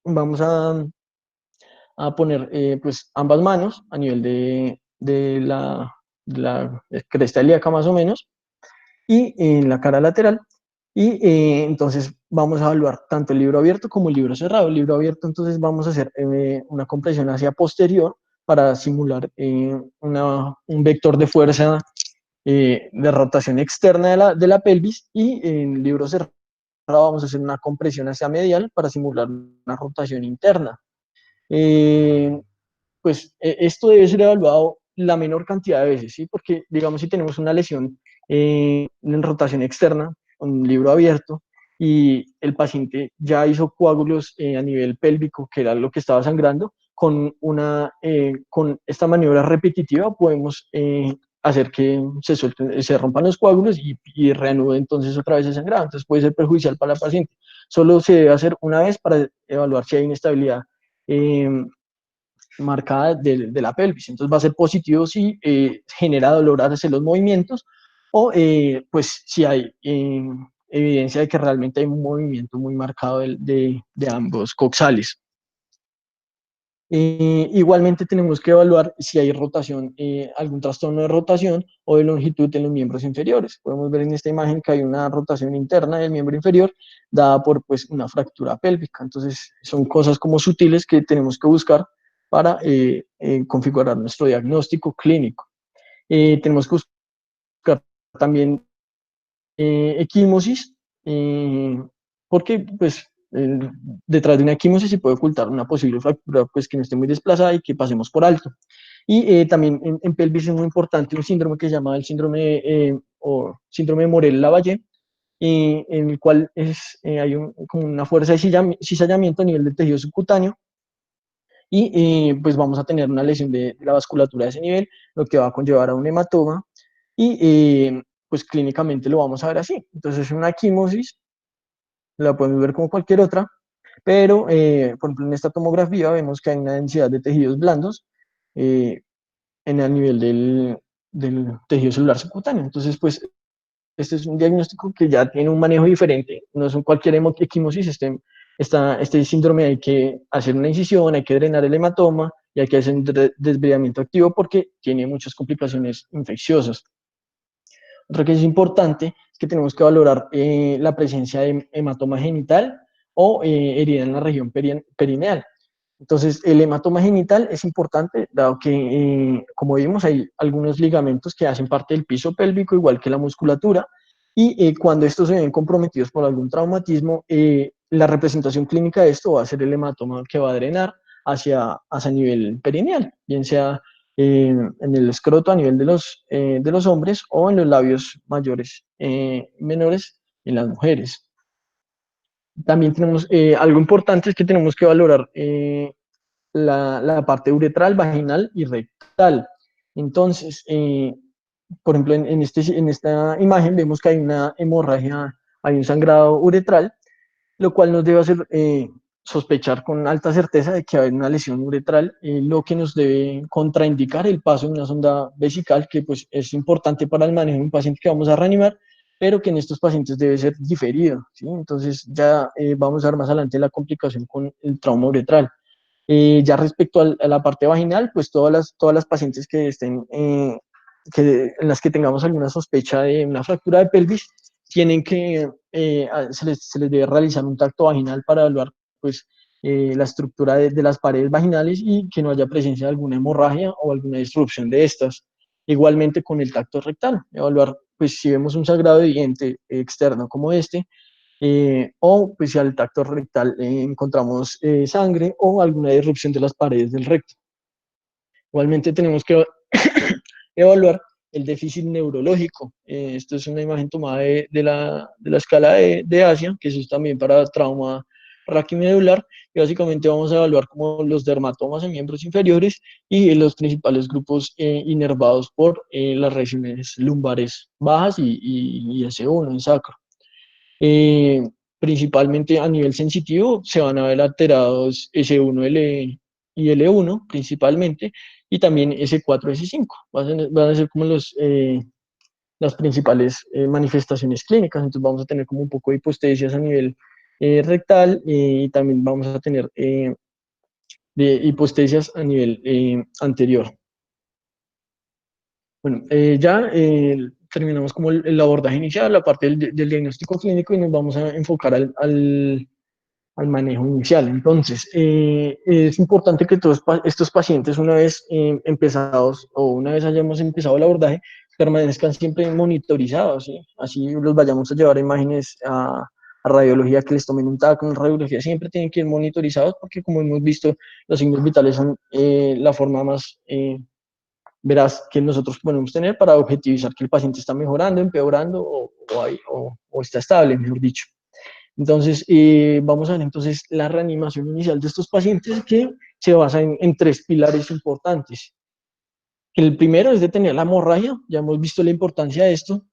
Speaker 2: Vamos a poner pues ambas manos a nivel de la cresta ilíaca más o menos y en la cara lateral. Y entonces vamos a evaluar tanto el libro abierto como el libro cerrado. El libro abierto, entonces vamos a hacer una compresión hacia posterior para simular un vector de fuerza de rotación externa de la pelvis, y en el libro cerrado vamos a hacer una compresión hacia medial para simular una rotación interna. Eh, pues esto debe ser evaluado la menor cantidad de veces, ¿sí? Porque, digamos, si tenemos una lesión en rotación externa, un libro abierto, y el paciente ya hizo coágulos a nivel pélvico, que era lo que estaba sangrando, con esta maniobra repetitiva podemos hacer que se rompan los coágulos y reanude entonces otra vez el sangrado. Entonces puede ser perjudicial para el paciente. Solo se debe hacer una vez para evaluar si hay inestabilidad eh, marcada de la pelvis. Entonces va a ser positivo si genera dolor al hacer los movimientos o pues si hay evidencia de que realmente hay un movimiento muy marcado de ambos coxales. Igualmente tenemos que evaluar si hay rotación, algún trastorno de rotación o de longitud en los miembros inferiores. Podemos ver en esta imagen que hay una rotación interna del miembro inferior dada por pues, una fractura pélvica. Entonces son cosas como sutiles que tenemos que buscar para configurar nuestro diagnóstico clínico. Tenemos que buscar también equimosis, porque pues detrás de una equimosis se puede ocultar una posible fractura pues, que no esté muy desplazada y que pasemos por alto. Y también en pelvis es muy importante un síndrome que se llama el síndrome o síndrome de Morel-Lavallée, en el cual hay como una fuerza de cizallamiento a nivel del tejido subcutáneo y pues vamos a tener una lesión de la vasculatura de ese nivel, lo que va a conllevar a un hematoma y pues clínicamente lo vamos a ver así. Entonces es una equimosis, la podemos ver como cualquier otra, pero por ejemplo en esta tomografía vemos que hay una densidad de tejidos blandos en el nivel del tejido celular subcutáneo. Entonces pues este es un diagnóstico que ya tiene un manejo diferente, no es un cualquier equimosis, este síndrome hay que hacer una incisión, hay que drenar el hematoma y hay que hacer un desbridamiento activo porque tiene muchas complicaciones infecciosas. Otra que es importante es que tenemos que valorar la presencia de hematoma genital o herida en la región perineal. Entonces, el hematoma genital es importante, dado que, como vimos, hay algunos ligamentos que hacen parte del piso pélvico, igual que la musculatura, y cuando estos se ven comprometidos por algún traumatismo, la representación clínica de esto va a ser el hematoma que va a drenar hacia nivel perineal, bien sea en el escroto a nivel de los hombres o en los labios mayores menores en las mujeres. También tenemos algo importante es que tenemos que valorar la parte uretral, vaginal y rectal. Entonces, por ejemplo, en esta imagen vemos que hay una hemorragia, hay un sangrado uretral, lo cual nos debe hacer sospechar con alta certeza de que hay una lesión uretral, lo que nos debe contraindicar el paso de una sonda vesical, que pues es importante para el manejo de un paciente que vamos a reanimar, pero que en estos pacientes debe ser diferido, ¿sí? Entonces ya vamos a ver más adelante la complicación con el trauma uretral. Ya respecto a la parte vaginal, pues todas las pacientes que estén, en las que tengamos alguna sospecha de una fractura de pelvis, tienen que, se les debe realizar un tacto vaginal para evaluar pues, la estructura de las paredes vaginales y que no haya presencia de alguna hemorragia o alguna disrupción de estas. Igualmente con el tacto rectal, evaluar pues si vemos un sangrado de diente externo como este, o pues si al tacto rectal encontramos sangre o alguna disrupción de las paredes del recto. Igualmente tenemos que evaluar el déficit neurológico. Esto es una imagen tomada de la escala de Asia, que eso es también para trauma raquimedular, y básicamente vamos a evaluar como los dermatomas en miembros inferiores y los principales grupos inervados por las regiones lumbares bajas y S1 en sacro. Eh, Principalmente a nivel sensitivo se van a ver alterados S1 y L1 principalmente, y también S4, S5. Van a ser como las principales manifestaciones clínicas. Entonces vamos a tener como un poco de hipostesias a nivel rectal, y también vamos a tener de hipostesias a nivel anterior. Bueno, ya terminamos como el abordaje inicial, la parte del diagnóstico clínico, y nos vamos a enfocar al manejo inicial. Entonces, es importante que todos estos pacientes, una vez empezados o una vez hayamos empezado el abordaje, permanezcan siempre monitorizados, ¿sí? Así los vayamos a llevar a imágenes a radiología, que les tomen un TAC, en radiología, siempre tienen que ir monitorizados porque, como hemos visto, los signos vitales son la forma más veraz que nosotros podemos tener para objetivizar que el paciente está mejorando, empeorando o está estable, mejor dicho. Entonces, vamos a ver entonces la reanimación inicial de estos pacientes, que se basa en tres pilares importantes. El primero es detener la hemorragia, ya hemos visto la importancia de esto.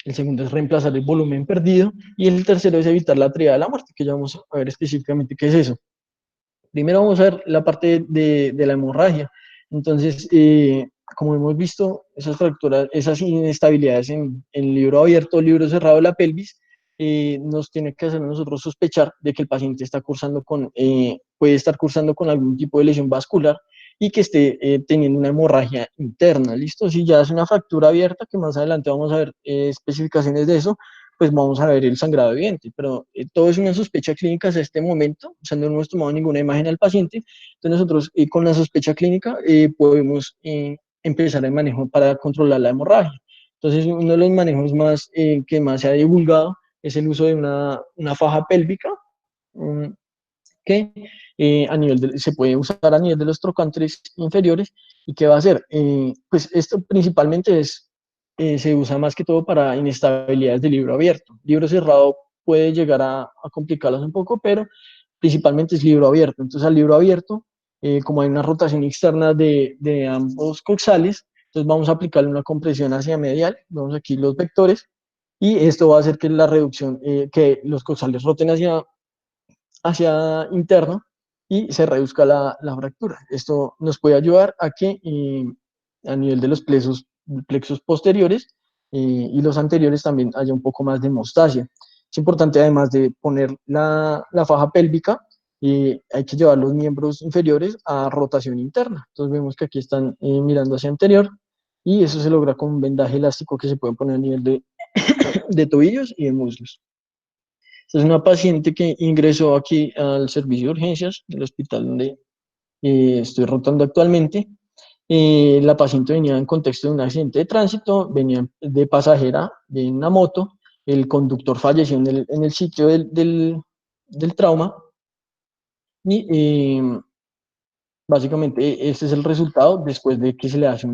Speaker 2: El segundo es reemplazar el volumen perdido. Y el tercero es evitar la triada de la muerte, que ya vamos a ver específicamente qué es eso. Primero vamos a ver la parte de la hemorragia. Entonces, como hemos visto, esas fracturas, esas inestabilidades en libro abierto o libro cerrado de la pelvis, nos tiene que hacer a nosotros sospechar de que el paciente está puede estar cursando con algún tipo de lesión vascular y que esté teniendo una hemorragia interna. ¿Listo? Si ya es una fractura abierta, que más adelante vamos a ver especificaciones de eso, pues vamos a ver el sangrado evidente, pero todo es una sospecha clínica hasta este momento. O sea, no hemos tomado ninguna imagen al paciente. Entonces nosotros con la sospecha clínica podemos empezar el manejo para controlar la hemorragia. Entonces, uno de los manejos que más se ha divulgado es el uso de una faja pélvica, um, que se puede usar a nivel de los trocánteres inferiores. ¿Y qué va a hacer? Pues esto principalmente se usa más que todo para inestabilidades de libro abierto. Libro cerrado puede llegar a complicarlas un poco, pero principalmente es libro abierto. Entonces, al libro abierto, como hay una rotación externa de ambos coxales, entonces vamos a aplicarle una compresión hacia medial, vemos aquí los vectores, y esto va a hacer que la reducción, que los coxales roten hacia interno y se reduzca la fractura. Esto nos puede ayudar a que a nivel de los plexos posteriores y los anteriores también haya un poco más de hemostasia. Es importante, además de poner la faja pélvica, hay que llevar los miembros inferiores a rotación interna. Entonces vemos que aquí están mirando hacia anterior, y eso se logra con un vendaje elástico que se puede poner a nivel de tobillos y de muslos. Es una paciente que ingresó aquí al servicio de urgencias del hospital donde estoy rotando actualmente. La paciente venía en contexto de un accidente de tránsito, venía de pasajera de una moto, el conductor falleció en el sitio del trauma, y básicamente este es el resultado después de que se le hace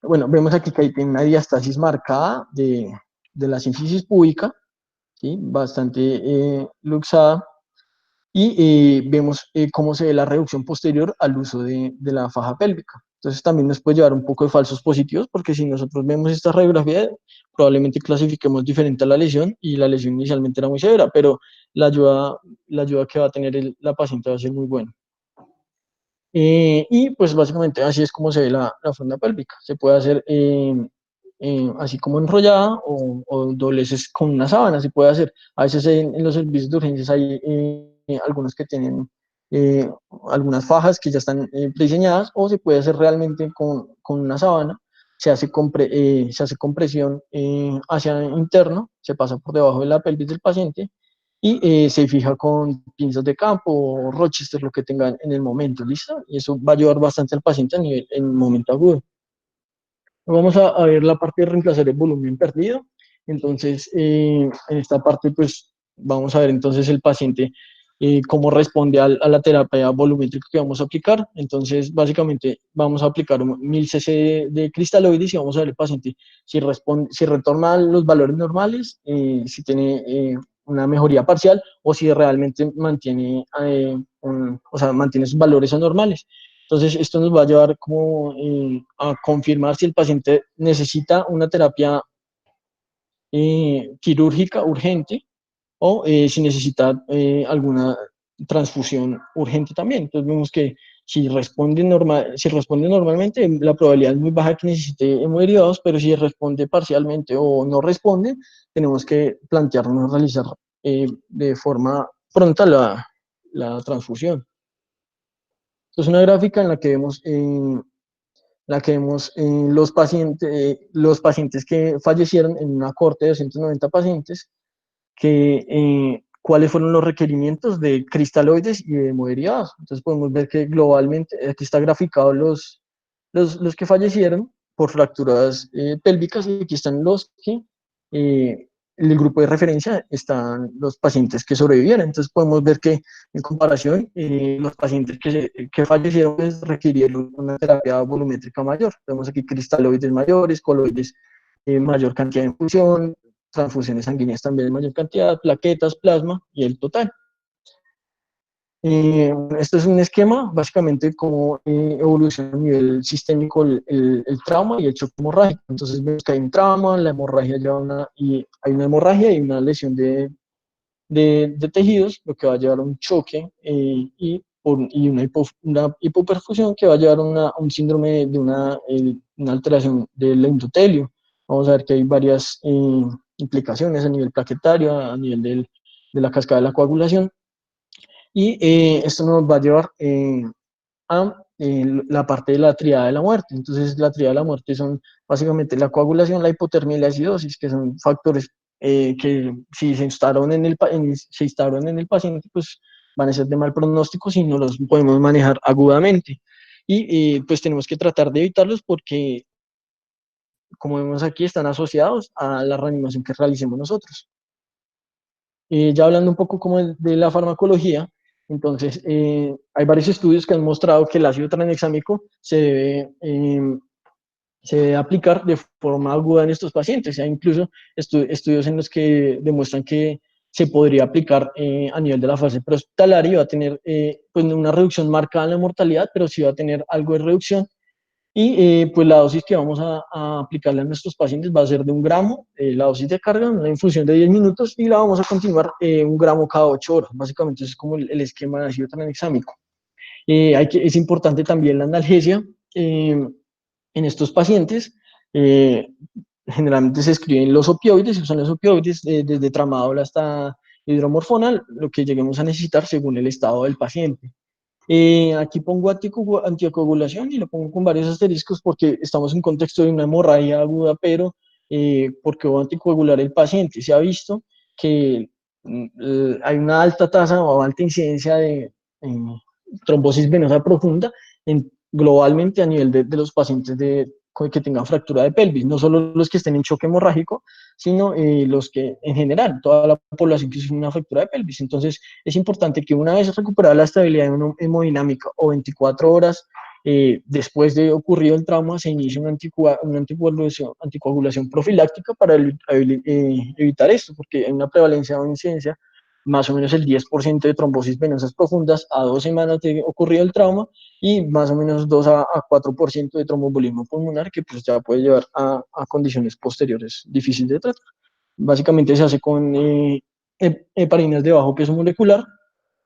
Speaker 2: bueno, vemos aquí que ahí tiene una diastasis marcada de la sínfisis púbica, ¿sí? Bastante luxada. Y vemos cómo se ve la reducción posterior al uso de la faja pélvica. Entonces también nos puede llevar un poco de falsos positivos, porque si nosotros vemos esta radiografía, probablemente clasifiquemos diferente a la lesión, y la lesión inicialmente era muy severa, pero la ayuda que va a tener la paciente va a ser muy buena. Y pues básicamente así es como se ve la funda pélvica. Se puede hacer así como enrollada o dobleces con una sábana, se puede hacer. A veces en los servicios de urgencias hay algunos que tienen eh, algunas fajas que ya están prediseñadas, o se puede hacer realmente con una sábana. Se hace compresión hacia interno, se pasa por debajo de la pelvis del paciente, y se fija con pinzas de campo o Rochester, lo que tengan en el momento, ¿listo? Y eso va a ayudar bastante al paciente en el momento agudo. Vamos a ver la parte de reemplazar el volumen perdido. Entonces, en esta parte, pues vamos a ver entonces el paciente cómo responde a la terapia volumétrica que vamos a aplicar. Entonces, básicamente, vamos a aplicar 1000 cc de cristaloides y vamos a ver el paciente si, responde, si retorna a los valores normales, si tiene una mejoría parcial o si realmente mantiene, o sea, mantiene sus valores anormales. Entonces, esto nos va a llevar como a confirmar si el paciente necesita una terapia quirúrgica urgente o si necesita alguna transfusión urgente también. Entonces, vemos que si responde normalmente, la probabilidad es muy baja que necesite hemoderivados, pero si responde parcialmente o no responde, tenemos que plantearnos realizar de forma pronta la transfusión. Esto es una gráfica en la que vemos los pacientes que fallecieron en una corte de 290 pacientes, cuáles fueron los requerimientos de cristaloides y de hemoderivados. Entonces podemos ver que globalmente, aquí está graficado los que fallecieron por fracturas pélvicas y aquí están los que, el grupo de referencia están los pacientes que sobrevivieron. Entonces podemos ver que en comparación, los pacientes que fallecieron pues, requirieron una terapia volumétrica mayor. Tenemos aquí cristaloides mayores, coloides mayor cantidad de infusión, transfusiones sanguíneas también en mayor cantidad, plaquetas, plasma y el total. Esto es un esquema, básicamente, cómo evoluciona a nivel sistémico el trauma y el choque hemorrágico. Entonces vemos que hay un trauma, la hemorragia lleva y hay una hemorragia y una lesión de tejidos, lo que va a llevar a un choque y una hipoperfusión que va a llevar a un síndrome de una alteración del endotelio. Vamos a ver que hay varias implicaciones a nivel plaquetario, a nivel de la cascada de la coagulación. Y esto nos va a llevar a la parte de la triada de la muerte. Entonces, la triada de la muerte son básicamente la coagulación, la hipotermia y la acidosis, que son factores que si se instauran en el paciente, pues van a ser de mal pronóstico si no los podemos manejar agudamente. Y pues tenemos que tratar de evitarlos porque, como vemos aquí, están asociados a la reanimación que realicemos nosotros. Ya hablando un poco como de la farmacología, entonces hay varios estudios que han mostrado que el ácido tranexámico se debe aplicar de forma aguda en estos pacientes. Hay incluso estudios en los que demuestran que se podría aplicar a nivel de la fase prehospitalaria y va a tener pues una reducción marcada en la mortalidad, pero sí va a tener algo de reducción y pues la dosis que vamos a aplicarle a nuestros pacientes va a ser de 1 gramo, la dosis de carga, una infusión de 10 minutos y la vamos a continuar 1 gramo cada 8 horas. Básicamente eso es como el esquema de ácido tranexámico. Es importante también la analgesia en estos pacientes. Eh, Generalmente se escriben los opioides, se usan los opioides desde tramadol hasta hidromorfona, lo que lleguemos a necesitar según el estado del paciente. Aquí pongo anticoagulación y lo pongo con varios asteriscos porque estamos en contexto de una hemorragia aguda, pero porque voy a anticoagular el paciente. Se ha visto que hay una alta tasa o alta incidencia de trombosis venosa profunda globalmente a nivel de los pacientes que tengan fractura de pelvis, no solo los que estén en choque hemorrágico, sino los que en general, toda la población que sufre una fractura de pelvis. Entonces, es importante que una vez recuperada la estabilidad hemodinámica o 24 horas después de ocurrido el trauma, se inicie una anticoagulación profiláctica para evitar esto, porque hay una prevalencia o incidencia más o menos el 10% de trombosis venosas profundas a 2 semanas de ocurrido el trauma y más o menos 2 a 4% de tromboembolismo pulmonar que pues ya puede llevar a condiciones posteriores difíciles de tratar. Básicamente se hace con heparinas de bajo peso molecular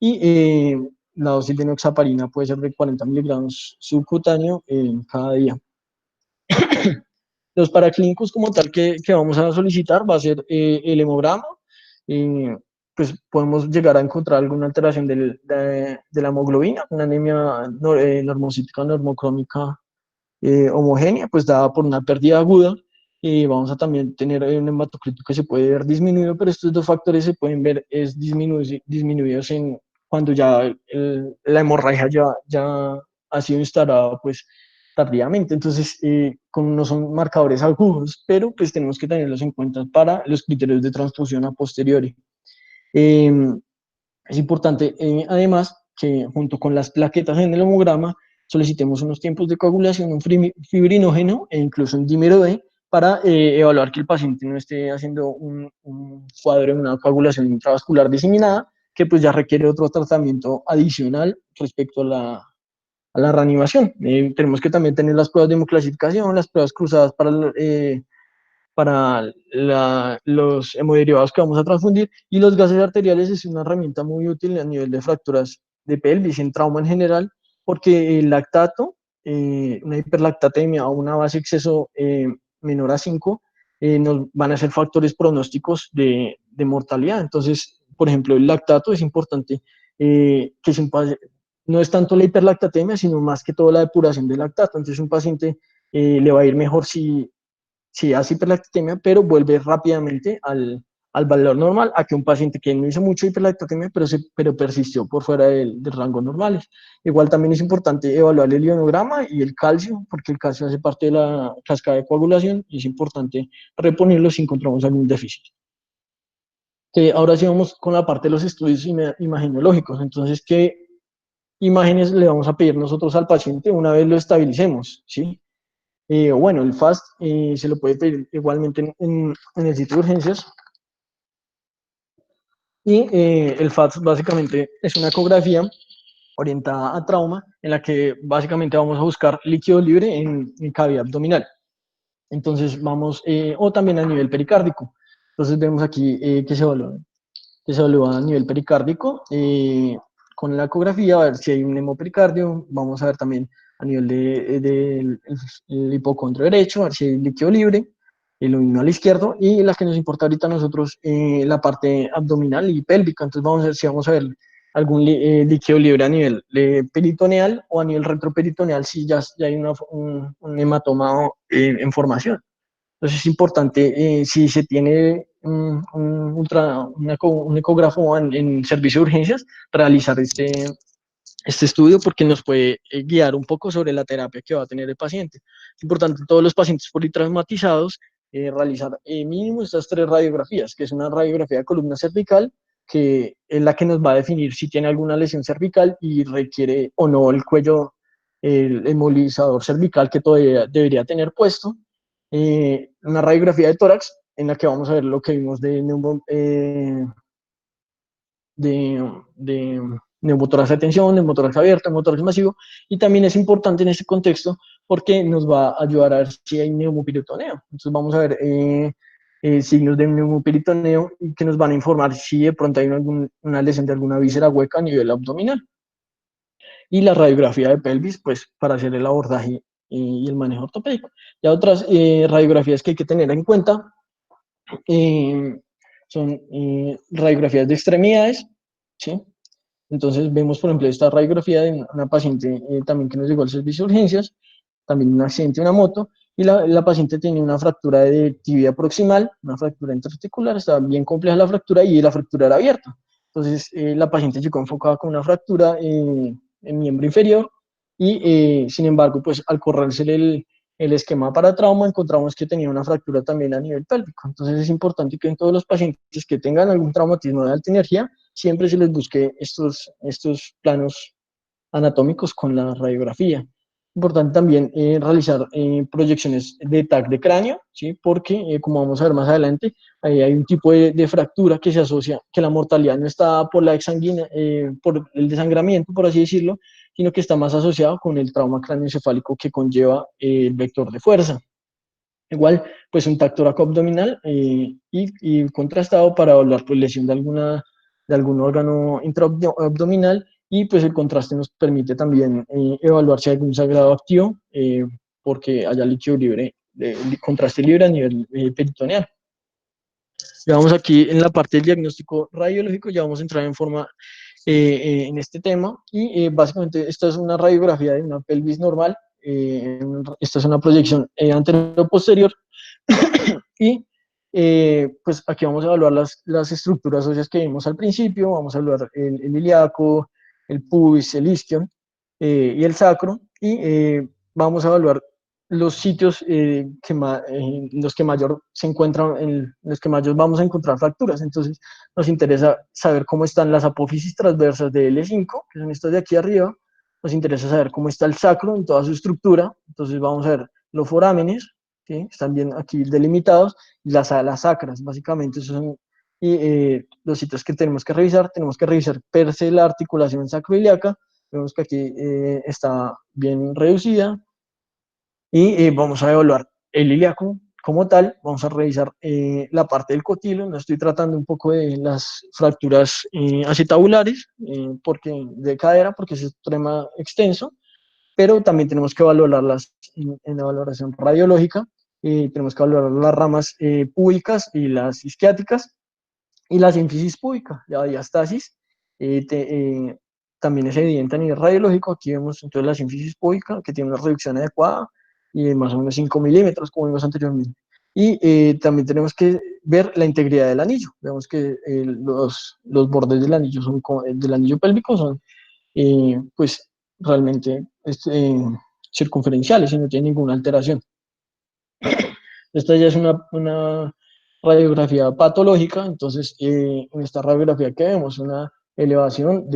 Speaker 2: y la dosis de enoxaparina puede ser de 40 miligramos subcutáneo cada día. Los paraclínicos como tal que vamos a solicitar va a ser el hemograma, pues podemos llegar a encontrar alguna alteración de la hemoglobina, una anemia normocítica normocrómica homogénea, pues dada por una pérdida aguda. Y vamos a también tener un hematocrito que se puede ver disminuido, pero estos dos factores se pueden ver disminuidos cuando ya la hemorragia ya ha sido instalada pues, tardíamente. Entonces, no son marcadores agudos, pero pues tenemos que tenerlos en cuenta para los criterios de transfusión a posteriori. Eh, es importante, además, que junto con las plaquetas en el hemograma solicitemos unos tiempos de coagulación, un fibrinógeno e incluso un dímero D para evaluar que el paciente no esté haciendo un cuadro de una coagulación intravascular diseminada, que pues ya requiere otro tratamiento adicional respecto a la reanimación. Tenemos que también tener las pruebas de hemoclasificación, las pruebas cruzadas para los hemoderivados que vamos a transfundir, y los gases arteriales es una herramienta muy útil a nivel de fracturas de pelvis, en trauma en general, porque el lactato, una hiperlactatemia o una base exceso menor a 5, nos van a ser factores pronósticos de mortalidad. Entonces, por ejemplo, el lactato es importante, que no es tanto la hiperlactatemia, sino más que todo la depuración del lactato. Entonces, un paciente le va a ir mejor si hace hiperlactatemia, pero vuelve rápidamente al valor normal, a que un paciente que no hizo mucho hiperlactatemia, pero persistió por fuera del rango normal. Igual también es importante evaluar el ionograma y el calcio, porque el calcio hace parte de la cascada de coagulación y es importante reponerlo si encontramos algún déficit. Ahora sí vamos con la parte de los estudios imagenológicos. Entonces, ¿qué imágenes le vamos a pedir nosotros al paciente una vez lo estabilicemos? ¿Sí? Bueno, el FAST se lo puede pedir igualmente en el sitio de urgencias. Y el FAST básicamente es una ecografía orientada a trauma, en la que básicamente vamos a buscar líquido libre en cavidad abdominal. Entonces vamos, o también a nivel pericárdico. Entonces vemos aquí que se evalúa a nivel pericárdico con la ecografía, a ver si hay un hemopericardio. Vamos a ver también a nivel del el hipocondrio derecho, a ver si hay líquido libre, lo mismo al izquierdo, y la que nos importa ahorita a nosotros, la parte abdominal y pélvica. Entonces vamos a ver si vamos a ver algún líquido libre a nivel peritoneal o a nivel retroperitoneal, si ya hay un hematoma en formación. Entonces es importante, si se tiene un ecógrafo en servicio de urgencias, realizar este estudio, porque nos puede guiar un poco sobre la terapia que va a tener el paciente. Es importante en todos los pacientes politraumatizados realizar mínimo estas 3 radiografías, que es una radiografía de columna cervical, que es la que nos va a definir si tiene alguna lesión cervical y requiere o no el cuello, el embolizador cervical que todavía debería tener puesto. Una radiografía de tórax en la que vamos a ver lo que vimos de neumotórax de tensión, neumotórax abierto, neumotórax masivo, y también es importante en este contexto porque nos va a ayudar a ver si hay neumoperitoneo. Entonces vamos a ver signos de neumoperitoneo que nos van a informar si de pronto hay una lesión de alguna víscera hueca a nivel abdominal. Y la radiografía de pelvis, pues para hacer el abordaje y el manejo ortopédico. Y otras radiografías que hay que tener en cuenta eh, son radiografías de extremidades, ¿sí? Entonces vemos, por ejemplo, esta radiografía de una paciente también que nos llegó al servicio de urgencias, también un accidente de una moto, y la paciente tenía una fractura de tibia proximal, una fractura interarticular, estaba bien compleja la fractura y la fractura era abierta. Entonces la paciente llegó enfocada con una fractura en miembro inferior y sin embargo, pues al correrse el esquema para trauma, encontramos que tenía una fractura también a nivel pélvico. Entonces es importante que en todos los pacientes que tengan algún traumatismo de alta energía, siempre se les busque estos planos anatómicos con la radiografía. Importante también realizar proyecciones de TAC de cráneo, ¿sí? Porque, como vamos a ver más adelante, hay un tipo de fractura que se asocia, que la mortalidad no está por la exsanguina, por el desangramiento, por así decirlo, sino que está más asociado con el trauma cráneoencefálico que conlleva el vector de fuerza. Igual, pues un TAC toracoabdominal y contrastado para evaluar pues, lesión de algún órgano intraabdominal, y pues el contraste nos permite también evaluar si hay algún sangrado activo, porque haya líquido libre, contraste libre a nivel peritoneal. Ya vamos aquí en la parte del diagnóstico radiológico, ya vamos a entrar en forma en este tema, y básicamente esta es una radiografía de una pelvis normal, esta es una proyección anterior-posterior, y pues aquí vamos a evaluar las estructuras óseas que vimos al principio. Vamos a evaluar el ilíaco, el pubis, el isquion y el sacro, y vamos a evaluar los sitios los que mayor se encuentran, en los que mayor vamos a encontrar fracturas. Entonces, nos interesa saber cómo están las apófisis transversas de L5, que son estas de aquí arriba. Nos interesa saber cómo está el sacro en toda su estructura. Entonces, vamos a ver los forámenes, ¿sí? Están bien aquí delimitados, y las alas sacras, básicamente, esos son los sitios que tenemos que revisar. Tenemos que revisar per se la articulación sacroiliaca. Vemos que aquí está bien reducida, y vamos a evaluar el ilíaco como tal. Vamos a revisar la parte del cotilo. No estoy tratando un poco de las fracturas acetabulares de cadera, porque es un tema extenso, pero también tenemos que valorarlas en la valoración radiológica. Tenemos que valorar las ramas púbicas y las isquiáticas, y la sínfisis púbica, la diastasis. eh, te- eh, También es evidente a nivel radiológico. Aquí vemos entonces la sínfisis púbica, que tiene una reducción adecuada y de más o menos 5 milímetros, como vimos anteriormente. Y también tenemos que ver la integridad del anillo. Vemos que los bordes del anillo, del anillo pélvico son pues realmente circunferenciales y no tienen ninguna alteración. Esta ya es una radiografía patológica. Entonces, en esta radiografía que vemos una elevación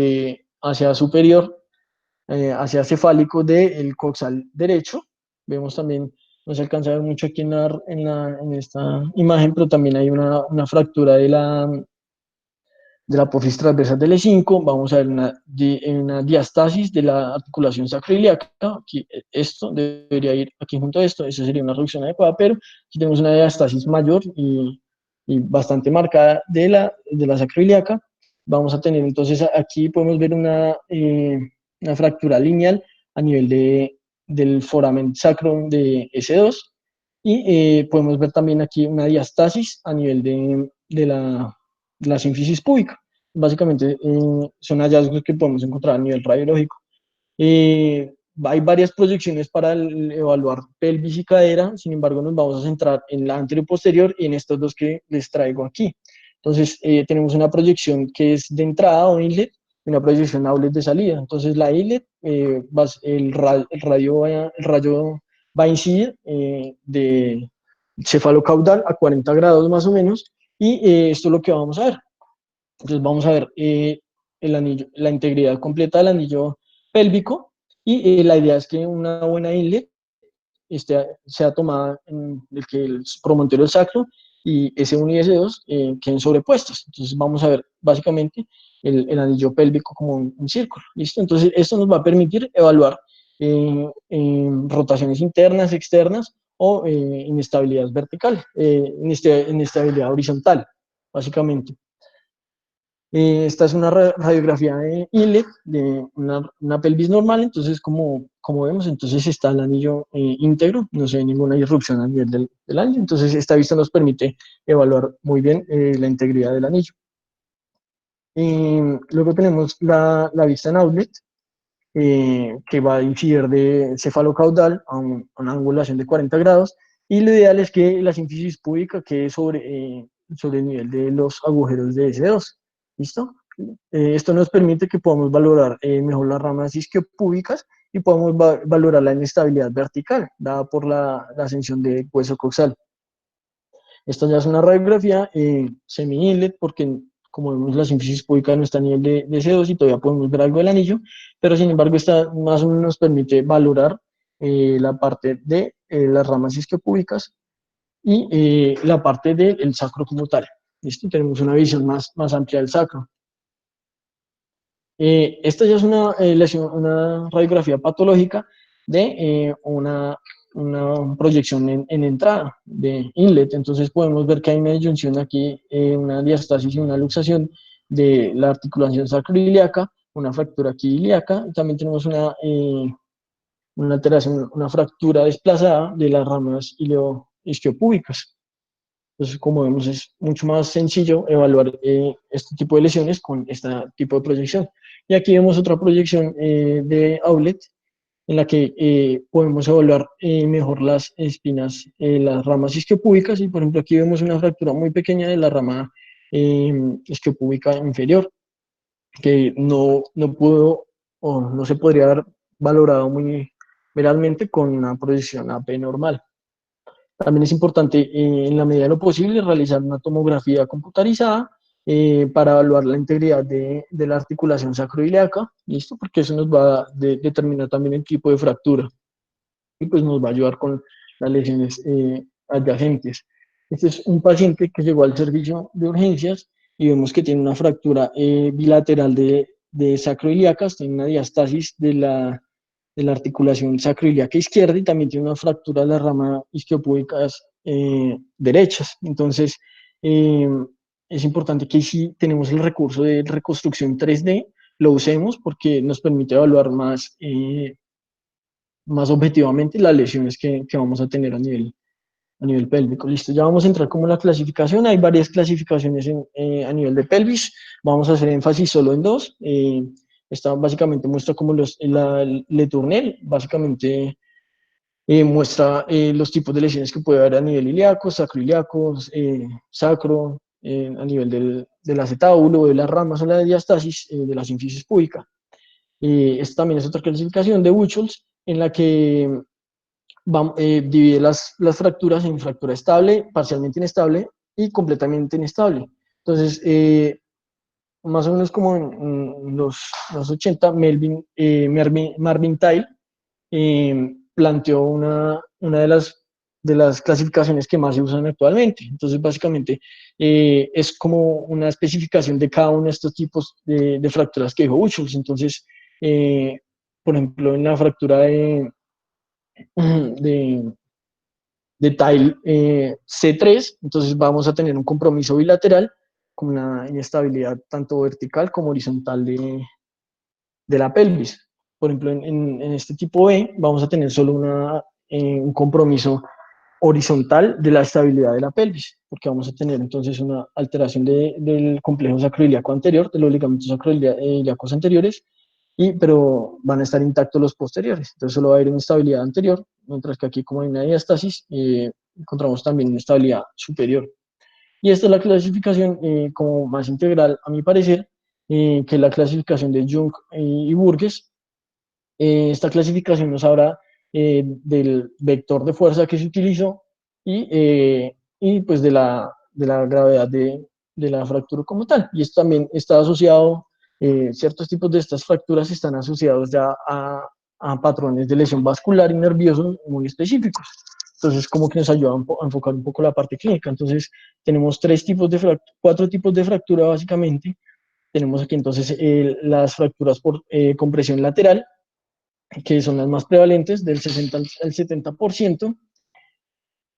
Speaker 2: hacia superior, hacia cefálico del coxal derecho. Vemos también, no se alcanza a ver mucho aquí en esta imagen, pero también hay una fractura de la apófisis transversal del E5. Vamos a ver una diastasis de la articulación sacroiliaca. Aquí, esto debería ir aquí junto a esto. Esa sería una reducción adecuada, pero aquí tenemos una diastasis mayor y bastante marcada de la sacroiliaca. Vamos a tener entonces, aquí podemos ver una fractura lineal a nivel del foramen sacro de S2, y podemos ver también aquí una diastasis a nivel de la sínfisis púbica. Básicamente son hallazgos que podemos encontrar a nivel radiológico. Hay varias proyecciones para evaluar pelvis y cadera. Sin embargo, nos vamos a centrar en la anterior posterior y en estos dos que les traigo aquí. Entonces, tenemos una proyección que es de entrada o inlet, y una proyección outlet de salida. Entonces, la inlet, el rayo va a incidir de cefalocaudal a 40 grados más o menos, y esto es lo que vamos a ver. Entonces vamos a ver el anillo, la integridad completa del anillo pélvico, y la idea es que una buena inlet sea tomada en el que el promontorio del sacro y S1 y S2 queden sobrepuestos. Entonces vamos a ver básicamente el anillo pélvico como un círculo. ¿Listo? Entonces esto nos va a permitir evaluar rotaciones internas, externas, o inestabilidad vertical, inestabilidad horizontal, básicamente. Esta es una radiografía de inlet de una pelvis normal. Entonces, como vemos, entonces está el anillo íntegro, no se ve ninguna irrupción a nivel del anillo. Entonces, esta vista nos permite evaluar muy bien la integridad del anillo. Luego tenemos la vista en outlet, que va a incidir de cefalocaudal a una angulación de 40 grados, y lo ideal es que la sínfisis púbica quede sobre el nivel de los agujeros de S2. ¿Listo? Esto nos permite que podamos valorar mejor las ramas isquiopúbicas, y podemos valorar la inestabilidad vertical dada por la ascensión de hueso coxal. Esta ya es una radiografía semi-inlet, porque como vemos la sínfisis púbica no está a nivel de S2 y todavía podemos ver algo del anillo, pero sin embargo esta más o menos nos permite valorar la parte de las ramas isquiopúbicas y la parte del sacro como tal. ¿Listo? Tenemos una visión más amplia del sacro. Esta ya es una radiografía patológica de una proyección en entrada de inlet. Entonces podemos ver que hay una disyunción aquí, una diastasis y una luxación de la articulación sacroiliaca, una fractura aquí ilíaca, y también tenemos una alteración, una fractura desplazada de las ramas isquiopúbicas. Entonces, como vemos, es mucho más sencillo evaluar este tipo de lesiones con este tipo de proyección. Y aquí vemos otra proyección de outlet, en la que podemos evaluar mejor las espinas, las ramas isquiopúbicas. Y por ejemplo, aquí vemos una fractura muy pequeña de la rama isquiopúbica inferior, que no pudo o no se podría haber valorado muy lateralmente con una proyección AP normal. También es importante, en la medida de lo posible, realizar una tomografía computarizada para evaluar la integridad de la articulación sacroiliaca, ¿listo? Porque eso nos va a determinar también el tipo de fractura y pues nos va a ayudar con las lesiones adyacentes. Este es un paciente que llegó al servicio de urgencias y vemos que tiene una fractura bilateral de sacroiliacas, tiene una diastasis de la articulación sacroiliaca izquierda y también tiene una fractura de la rama isquiopúdicas derechas. Entonces, eh, es importante que si tenemos el recurso de reconstrucción 3D, lo usemos porque nos permite evaluar más objetivamente las lesiones que vamos a tener a nivel pélvico. Listo, ya vamos a entrar como en la clasificación. Hay varias clasificaciones a nivel de pelvis. Vamos a hacer énfasis solo en dos. Esta básicamente muestra como la Le Tournelle, básicamente muestra los tipos de lesiones que puede haber a nivel ilíaco, sacroiliaco, sacro, a nivel del acetábulo, de las ramas o la diastasis de la sínfisis púbica. Esta también es otra clasificación de Buchholz en la que divide las fracturas en fractura estable, parcialmente inestable y completamente inestable. Entonces, más o menos como en los 80, Marvin Tile planteó una de las clasificaciones que más se usan actualmente. Entonces, básicamente, es como una especificación de cada uno de estos tipos de fracturas que dijo Buchholz. Entonces, eh, por ejemplo, en la fractura de, de tile C3, entonces vamos a tener un compromiso bilateral con una inestabilidad tanto vertical como horizontal de la pelvis. Por ejemplo, en este tipo B vamos a tener solo un compromiso horizontal de la estabilidad de la pelvis, porque vamos a tener entonces una alteración del complejo sacroiliaco anterior, de los ligamentos sacroiliacos anteriores, pero van a estar intactos los posteriores. Entonces solo va a haber una estabilidad anterior, mientras que aquí como hay una diástasis, encontramos también una estabilidad superior. Y esta es la clasificación como más integral, a mi parecer, que es la clasificación de Jung y Burgess. Esta clasificación nos habla del vector de fuerza que se utilizó y pues de la gravedad de la fractura como tal. Y esto también está asociado, ciertos tipos de estas fracturas están asociados ya a patrones de lesión vascular y nervioso muy específicos. Entonces, como que nos ayuda a enfocar un poco la parte clínica. Entonces, tenemos cuatro tipos de fractura básicamente. Tenemos aquí entonces las fracturas por compresión lateral, que son las más prevalentes, del 60 al 70%,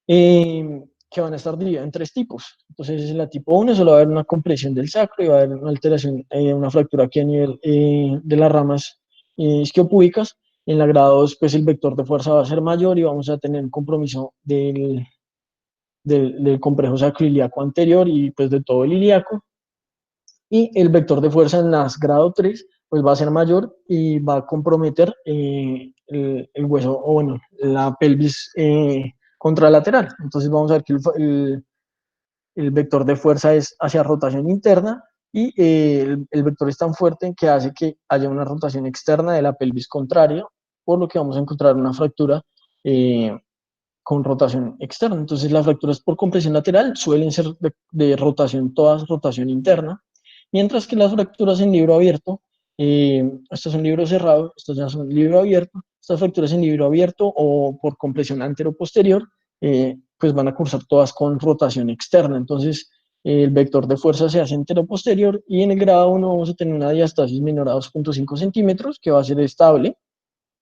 Speaker 2: que van a estar divididas en tres tipos. Entonces, en la tipo 1 solo va a haber una compresión del sacro y va a haber una alteración, una fractura aquí a nivel de las ramas isquiopúdicas. En la grado 2, pues el vector de fuerza va a ser mayor y vamos a tener un compromiso del complejo sacroiliaco anterior y pues de todo el ilíaco. Y el vector de fuerza en las grado 3 pues va a ser mayor y va a comprometer el hueso, o bueno, la pelvis contralateral. Entonces vamos a ver que el vector de fuerza es hacia rotación interna y el vector es tan fuerte que hace que haya una rotación externa de la pelvis contraria, por lo que vamos a encontrar una fractura con rotación externa. Entonces las fracturas por compresión lateral suelen ser de rotación, todas rotación interna, mientras que las fracturas en libro abierto, estos son libros cerrados, estos ya son libro abierto, estas fracturas en libro abierto o por compresión antero-posterior, pues van a cursar todas con rotación externa. Entonces, el vector de fuerza se hace entero-posterior y en el grado 1 vamos a tener una diastasis menor a 2.5 centímetros que va a ser estable.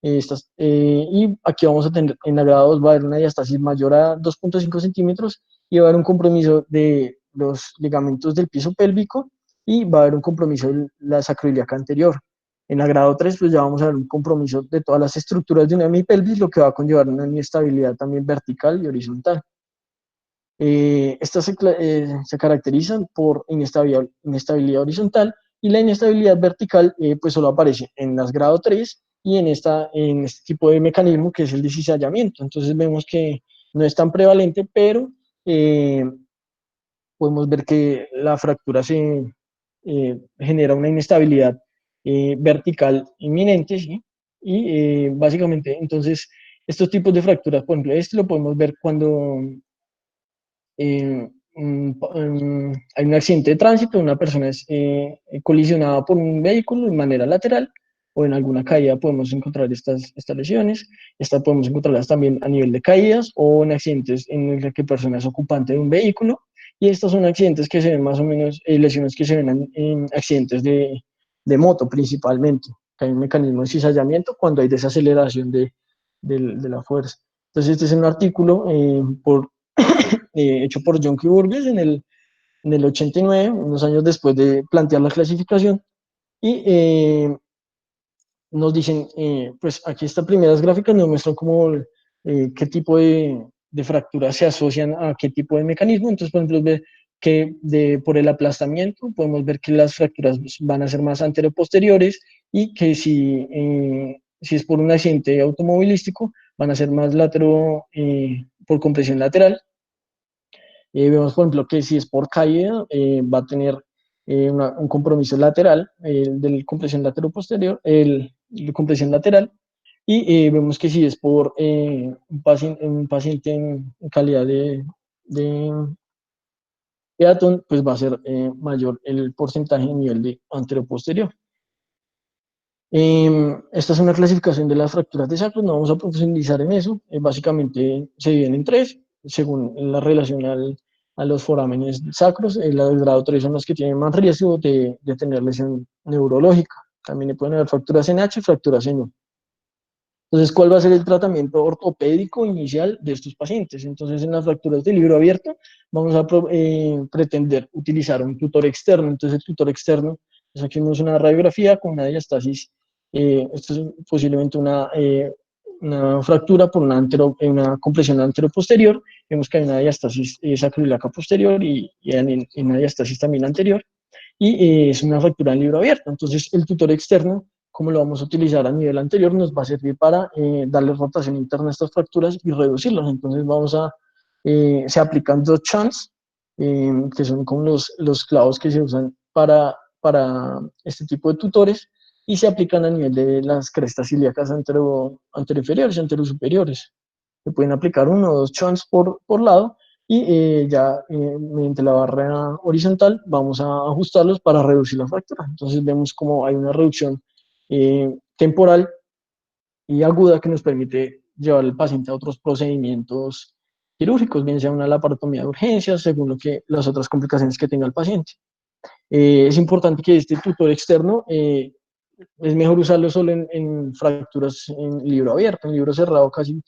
Speaker 2: Y aquí vamos a tener, en la grado 2 va a haber una diastasis mayor a 2.5 centímetros y va a haber un compromiso de los ligamentos del piso pélvico y va a haber un compromiso de la sacroiliaca anterior. En la grado 3 pues ya vamos a ver un compromiso de todas las estructuras de una hemipelvis, lo que va a conllevar una inestabilidad también vertical y horizontal. Estas se caracterizan por inestabilidad horizontal y la inestabilidad vertical pues solo aparece en las grado 3 y en este tipo de mecanismo que es el de cizallamiento. Entonces vemos que no es tan prevalente, pero eh, podemos ver que la fractura se genera una inestabilidad vertical inminente, ¿sí? Y básicamente, entonces, estos tipos de fracturas, por ejemplo, este lo podemos ver cuando hay un accidente de tránsito, una persona es colisionada por un vehículo de manera lateral o en alguna caída podemos encontrar estas lesiones. Estas podemos encontrarlas también a nivel de caídas o en accidentes en los que persona es ocupante de un vehículo. Y estos son accidentes que se ven más o menos, lesiones que se ven en accidentes de moto principalmente, que hay un mecanismo de cizallamiento cuando hay desaceleración de la fuerza. Entonces, este es un artículo hecho por John Q. Burgess en el 89, unos años después de plantear la clasificación, y nos dicen, pues aquí estas primeras gráficas nos muestran cómo, qué tipo de fracturas se asocian a qué tipo de mecanismo. Entonces, por ejemplo, ver que por el aplastamiento podemos ver que las fracturas van a ser más anteroposteriores y que si es por un accidente automovilístico, van a ser más por compresión lateral. Vemos, por ejemplo, que si es por caída, va a tener un compromiso lateral de compresión lateroposterior, de compresión lateral, y vemos que si es por un paciente en calidad de peatón, pues va a ser mayor el porcentaje en nivel de anteroposterior. Esta es una clasificación de las fracturas de sacros, no vamos a profundizar en eso. Básicamente se dividen en tres, según la relación a los forámenes sacros. La del grado 3 son las que tienen más riesgo de tener lesión neurológica. También pueden haber fracturas en H y fracturas en U. Entonces, ¿cuál va a ser el tratamiento ortopédico inicial de estos pacientes? Entonces, en las fracturas de libro abierto, vamos a pretender utilizar un tutor externo. Entonces, el tutor externo, pues aquí vemos una radiografía con una diastasis. Esto es posiblemente una fractura por una compresión anteroposterior. Vemos que hay una diastasis sacroiliaca posterior y hay una diastasis también anterior. Y es una fractura en libro abierto. Entonces, el tutor externo, como lo vamos a utilizar a nivel anterior, nos va a servir para darle rotación interna a estas fracturas y reducirlas. Entonces, se aplican dos shunts, que son como los clavos que se usan para este tipo de tutores, y se aplican a nivel de las crestas ilíacas anteroinferiores y anterosuperiores. Se pueden aplicar uno o dos shunts por lado y mediante la barra horizontal vamos a ajustarlos para reducir la fractura. Entonces vemos como hay una reducción temporal y aguda que nos permite llevar al paciente a otros procedimientos quirúrgicos, bien sea una laparotomía de urgencias, según las otras complicaciones que tenga el paciente. Es importante que este tutor externo es mejor usarlo solo en fracturas en libro abierto. En libro cerrado casi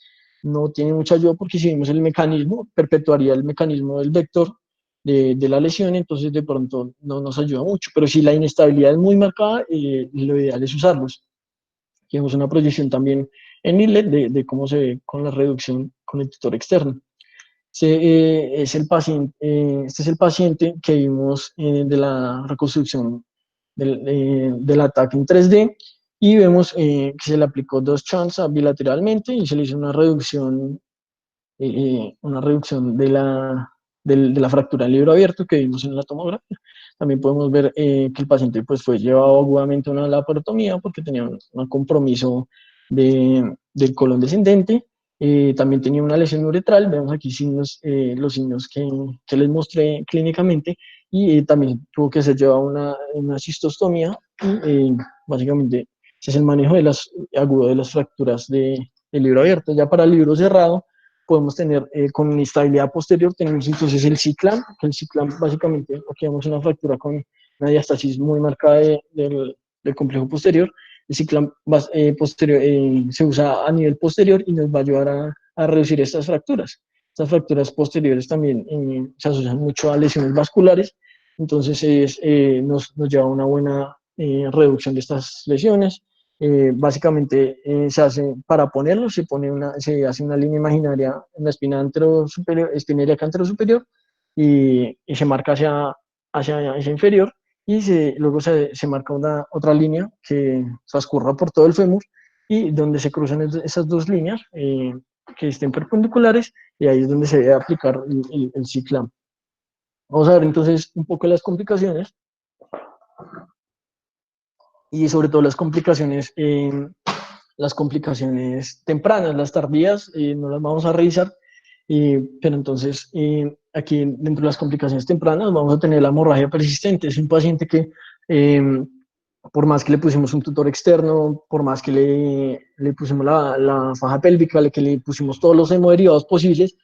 Speaker 2: no tiene mucha ayuda porque si vemos el mecanismo, perpetuaría el mecanismo del vector de la lesión, entonces de pronto no nos ayuda mucho. Pero si la inestabilidad es muy marcada, lo ideal es usarlos. Tenemos una proyección también en ILED de cómo se ve con la reducción con el tutor externo. Este es el paciente que vimos de la reconstrucción del ataque en 3D y vemos que se le aplicó dos shunts bilateralmente y se le hizo una reducción de la fractura del libro abierto que vimos en la tomografía. También podemos ver que el paciente pues, fue llevado agudamente a una laparotomía porque tenía un compromiso del colon descendente. También tenía una lesión uretral, vemos aquí los signos que les mostré clínicamente, y también tuvo que ser llevado a una cistostomía. Básicamente, ese es el manejo agudo de las fracturas del libro abierto. Ya para el libro cerrado, podemos tener con inestabilidad posterior, tenemos entonces el ciclam, que el ciclam básicamente, aquí vemos una fractura con una diastasis muy marcada del complejo posterior. El ciclam posterior se usa a nivel posterior y nos va a ayudar a reducir estas fracturas. Estas fracturas posteriores también se asocian mucho a lesiones vasculares, entonces nos lleva a una buena reducción de estas lesiones. Básicamente se hace, para ponerlo, se hace una línea imaginaria en la espina anterosuperior, espina ilíaca anterosuperior y se marca hacia inferior y luego se marca otra línea que transcurra por todo el fémur y donde se cruzan esas dos líneas que estén perpendiculares y ahí es donde se debe aplicar el ciclam. Vamos a ver entonces un poco las complicaciones y sobre todo las complicaciones las complicaciones tempranas, las tardías, no las vamos a revisar, pero entonces aquí dentro de las complicaciones tempranas vamos a tener la hemorragia persistente. Es un paciente que por más que le pusimos un tutor externo, por más que le pusimos la faja pélvica, que le pusimos todos los hemoderivados posibles,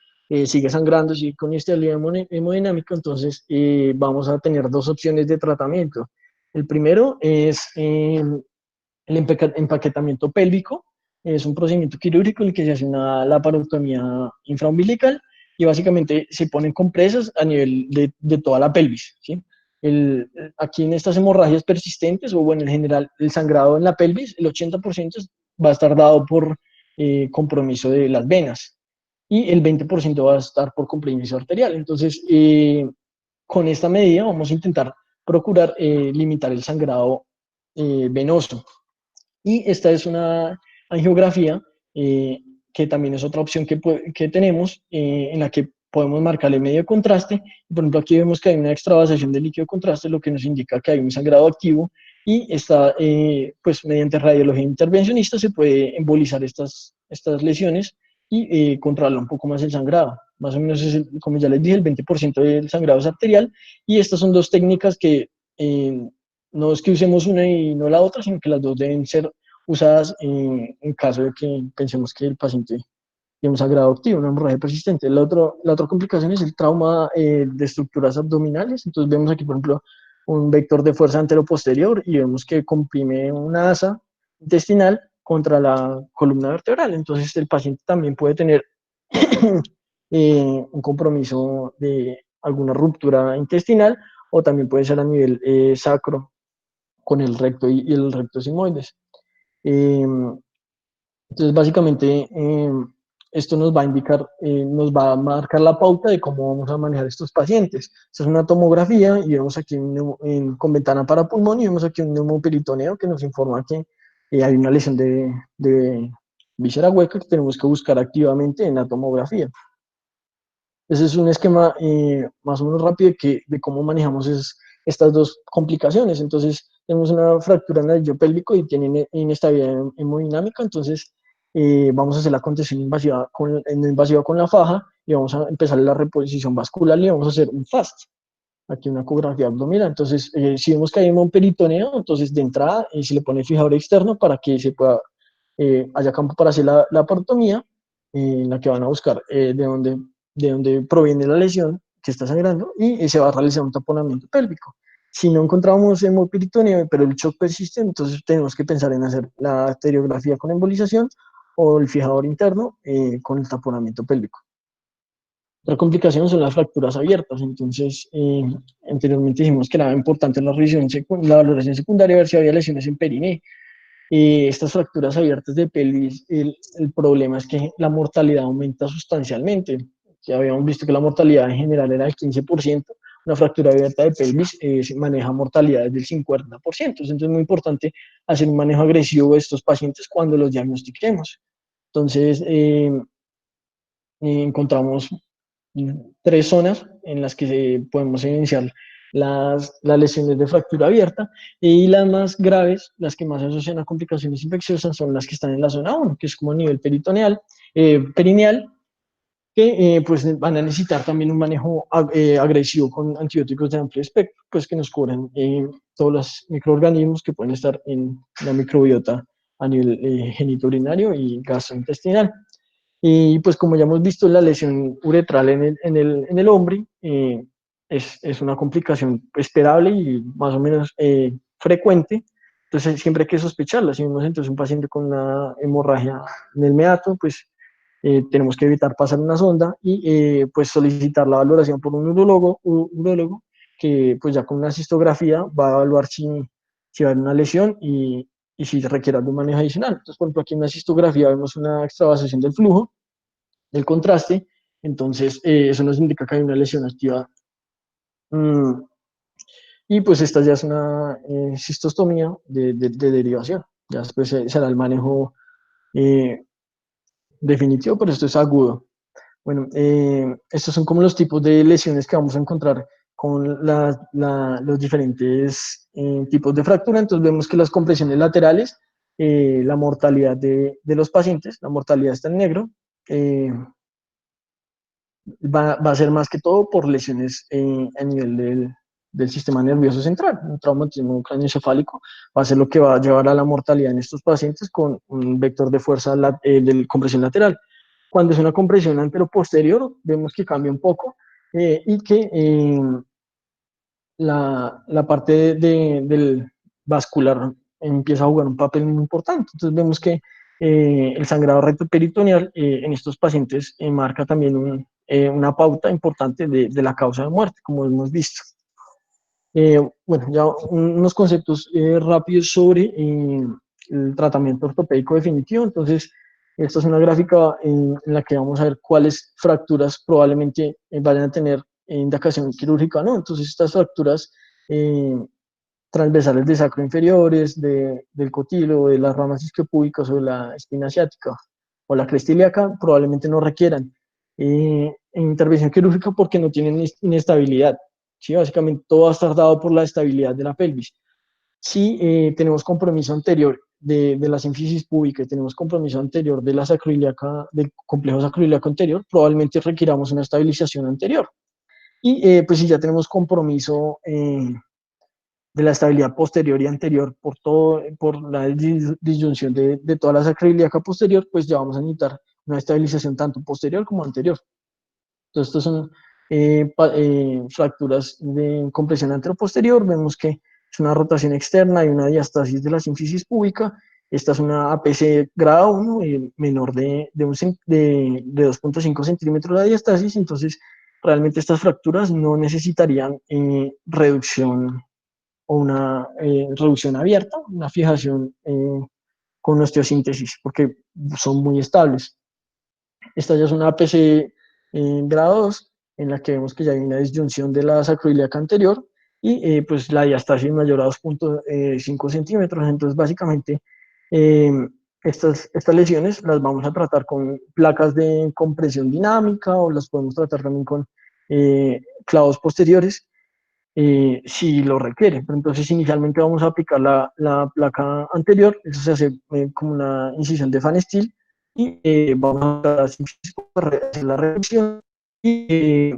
Speaker 2: sigue sangrando, sigue con inestabilidad hemodinámica, entonces vamos a tener dos opciones de tratamiento. El primero es el empaquetamiento pélvico. Es un procedimiento quirúrgico en el que se hace una laparotomía infraumbilical y básicamente se ponen compresas a nivel de toda la pelvis, ¿sí? Aquí en estas hemorragias persistentes, o bueno, en general, el sangrado en la pelvis, el 80% va a estar dado por compromiso de las venas y el 20% va a estar por compromiso arterial. Entonces, con esta medida vamos a intentar procurar limitar el sangrado venoso. Y esta es una angiografía que también es otra opción que tenemos en la que podemos marcar el medio de contraste. Por ejemplo, aquí vemos que hay una extravasación de líquido de contraste, lo que nos indica que hay un sangrado activo y está, pues mediante radiología intervencionista se puede embolizar estas lesiones y controlar un poco más el sangrado. Más o menos, como ya les dije, el 20% del sangrado es arterial y estas son dos técnicas que no es que usemos una y no la otra, sino que las dos deben ser usadas en caso de que pensemos que el paciente tiene un sangrado activo, una hemorragia persistente. La otra complicación es el trauma de estructuras abdominales. Entonces vemos aquí, por ejemplo, un vector de fuerza anteroposterior y vemos que comprime una asa intestinal contra la columna vertebral. Entonces el paciente también puede tener un compromiso de alguna ruptura intestinal o también puede ser a nivel sacro con el recto y el recto sigmoides. Entonces, básicamente, esto nos va a indicar, nos va a marcar la pauta de cómo vamos a manejar estos pacientes. Esta es una tomografía y vemos aquí con ventana para pulmón y vemos aquí un neumoperitoneo que nos informa que hay una lesión de víscera hueca que tenemos que buscar activamente en la tomografía. Ese es un esquema más o menos rápido de cómo manejamos estas dos complicaciones. Entonces, tenemos una fractura en el anillo pélvico y tiene inestabilidad hemodinámica. Entonces, vamos a hacer la contención no invasiva con la faja y vamos a empezar la reposición vascular y vamos a hacer un FAST. Aquí una ecografía abdominal. Entonces, si vemos que hay un peritoneo, entonces de entrada se le pone fijador externo para que se pueda, haya campo para hacer la parotomía, en la que van a buscar de dónde proviene la lesión que está sangrando y se va a realizar un taponamiento pélvico. Si no encontramos hemoperitoneo, pero el shock persiste, entonces tenemos que pensar en hacer la arteriografía con embolización o el fijador interno con el taponamiento pélvico. Otra complicación son las fracturas abiertas. Entonces, anteriormente dijimos que era importante la valoración secundaria, ver si había lesiones en periné. Estas fracturas abiertas de pelvis, el problema es que la mortalidad aumenta sustancialmente. Ya habíamos visto que la mortalidad en general era del 15%, una fractura abierta de pelvis maneja mortalidades del 50%. Entonces es muy importante hacer un manejo agresivo de estos pacientes cuando los diagnostiquemos. Entonces, encontramos tres zonas en las que podemos iniciar las lesiones de fractura abierta y las más graves, las que más se asocian a complicaciones infecciosas son las que están en la zona 1, que es como a nivel perineal, que pues van a necesitar también un manejo agresivo con antibióticos de amplio espectro, pues que nos cubren todos los microorganismos que pueden estar en la microbiota a nivel genitourinario y gastrointestinal. Y pues como ya hemos visto, la lesión uretral en el hombre es una complicación esperable y más o menos frecuente. Entonces siempre hay que sospecharla. Si vemos entonces un paciente con una hemorragia en el meato, pues tenemos que evitar pasar una sonda y pues solicitar la valoración por un urólogo que pues ya con una cistografía va a evaluar si va a haber una lesión y si requiere algún manejo adicional. Entonces, por ejemplo, aquí en la cistografía vemos una extravasación del flujo, del contraste, entonces eso nos indica que hay una lesión activa. Mm, y pues esta ya es una cistostomía de derivación. Ya después será el manejo definitivo, pero esto es agudo. Bueno, estos son como los tipos de lesiones que vamos a encontrar con los diferentes tipos de fractura. Entonces vemos que las compresiones laterales la mortalidad de los pacientes, la mortalidad está en negro, va a ser más que todo por lesiones a nivel del sistema nervioso central, un traumatismo craneoencefálico, va a ser lo que va a llevar a la mortalidad en estos pacientes con un vector de fuerza de compresión lateral. Cuando es una compresión anteroposterior, vemos que cambia un poco y que la parte del vascular empieza a jugar un papel muy importante. Entonces vemos que el sangrado rectoperitoneal en estos pacientes marca también una pauta importante de la causa de muerte, como hemos visto. Bueno, ya unos conceptos rápidos sobre el tratamiento ortopédico definitivo. Entonces, esta es una gráfica en la que vamos a ver cuáles fracturas probablemente vayan a tener indicación quirúrgica, ¿no? Entonces, estas fracturas eh, transversales de sacro inferiores, del cotilo, de las ramas isquiopúbicas o de la espina asiática o la cresta ilíaca probablemente no requieran intervención quirúrgica porque no tienen inestabilidad. ¿Sí? Básicamente todo va a estar dado por la estabilidad de la pelvis. Si tenemos compromiso anterior de la sínfisis púbica y tenemos compromiso anterior de la sacroiliaca, del complejo sacroiliaco anterior, probablemente requiramos una estabilización anterior. Y pues si ya tenemos compromiso de la estabilidad posterior y anterior por la disyunción de toda la sacroiliaca posterior, pues ya vamos a necesitar una estabilización tanto posterior como anterior. Entonces, estos son fracturas de compresión anteroposterior. Vemos que es una rotación externa y una diastasis de la sínfisis púbica. Esta es una APC grado 1, menor de 2.5 centímetros de diastasis. Entonces, realmente estas fracturas no necesitarían reducción o una reducción abierta, una fijación con osteosíntesis, porque son muy estables. Esta ya es una APC grado 2, en la que vemos que ya hay una disyunción de la sacroiliaca anterior y pues la diastasis mayor a 2.5 centímetros. Entonces, básicamente, eh, estas lesiones las vamos a tratar con placas de compresión dinámica o las podemos tratar también con clavos posteriores si lo requiere. Pero entonces, inicialmente vamos a aplicar la placa anterior, eso se hace como una incisión de fan steel y vamos a hacer la reducción y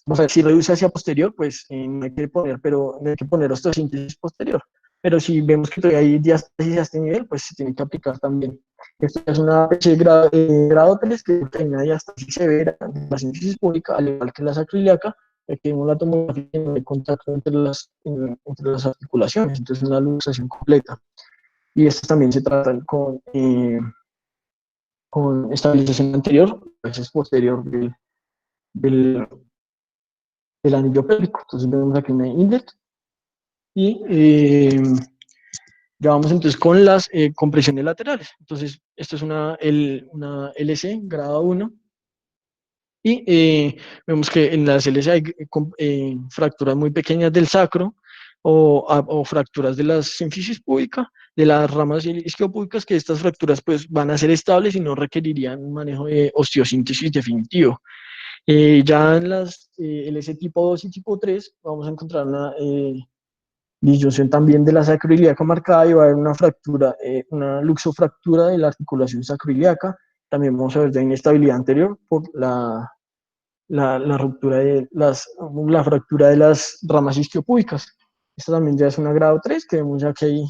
Speaker 2: vamos a ver si reduce hacia posterior, pues no hay que poner, pero no hay que poner osteosíntesis posterior. Pero si vemos que todavía hay diástasis a este nivel, pues se tiene que aplicar también. Esto es una PC grado 3 que tiene una diástasis severa de la síntesis pública, al igual que la sacroiliaca, que tenemos la tomografía de contacto entre las articulaciones, entonces una luxación completa. Y estas también se tratan con estabilización anterior, a veces posterior del, del anillo pélvico. Entonces vemos aquí una inlet y ya vamos entonces con las compresiones laterales. Entonces, esto es una LC grado 1 y vemos que en las LC hay fracturas muy pequeñas del sacro o fracturas de la sínfisis púbica, de las ramas isquiopúbicas, que estas fracturas pues van a ser estables y no requerirían un manejo de osteosíntesis definitivo. Ya en las LC tipo 2 y tipo 3 vamos a encontrar una disyunción también de la sacroiliaca marcada y va a haber una fractura, una luxofractura de la articulación sacroiliaca. También vamos a ver ya inestabilidad anterior por la ruptura la fractura de las ramas isquiopúbicas. Esta también ya es una grado 3, que vemos ya que hay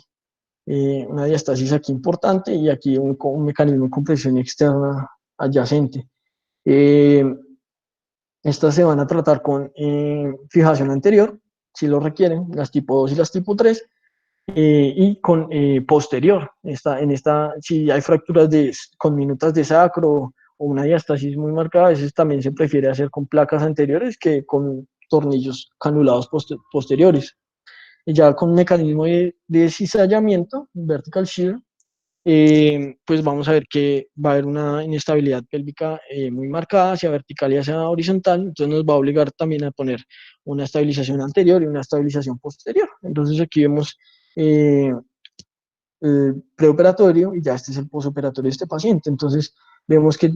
Speaker 2: una diastasis aquí importante y aquí un mecanismo de compresión externa adyacente. Estas se van a tratar con fijación anterior, si lo requieren, las tipo 2 y las tipo 3, y con posterior. Si hay fracturas con minutas de sacro o una diastasis muy marcada, a veces también se prefiere hacer con placas anteriores que con tornillos canulados posteriores. Y ya con mecanismo de cizallamiento, vertical shear, pues vamos a ver que va a haber una inestabilidad pélvica muy marcada hacia vertical y hacia horizontal, entonces nos va a obligar también a poner una estabilización anterior y una estabilización posterior. Entonces aquí vemos eh, el preoperatorio y ya este es el posoperatorio de este paciente. Entonces vemos que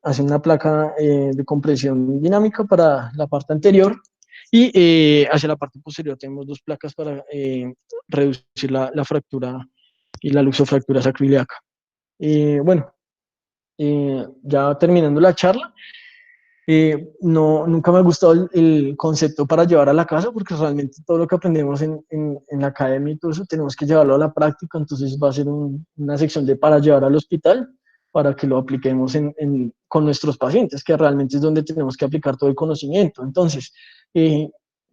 Speaker 2: hace una placa de compresión dinámica para la parte anterior y hacia la parte posterior tenemos dos placas para reducir la fractura y la luxofractura sacroiliaca. Bueno, ya terminando la charla, no, nunca me ha gustado el concepto para llevar a la casa, porque realmente todo lo que aprendemos en la academia y todo eso tenemos que llevarlo a la práctica. Entonces va a ser una sección de para llevar al hospital, para que lo apliquemos con nuestros pacientes, que realmente es donde tenemos que aplicar todo el conocimiento. Entonces,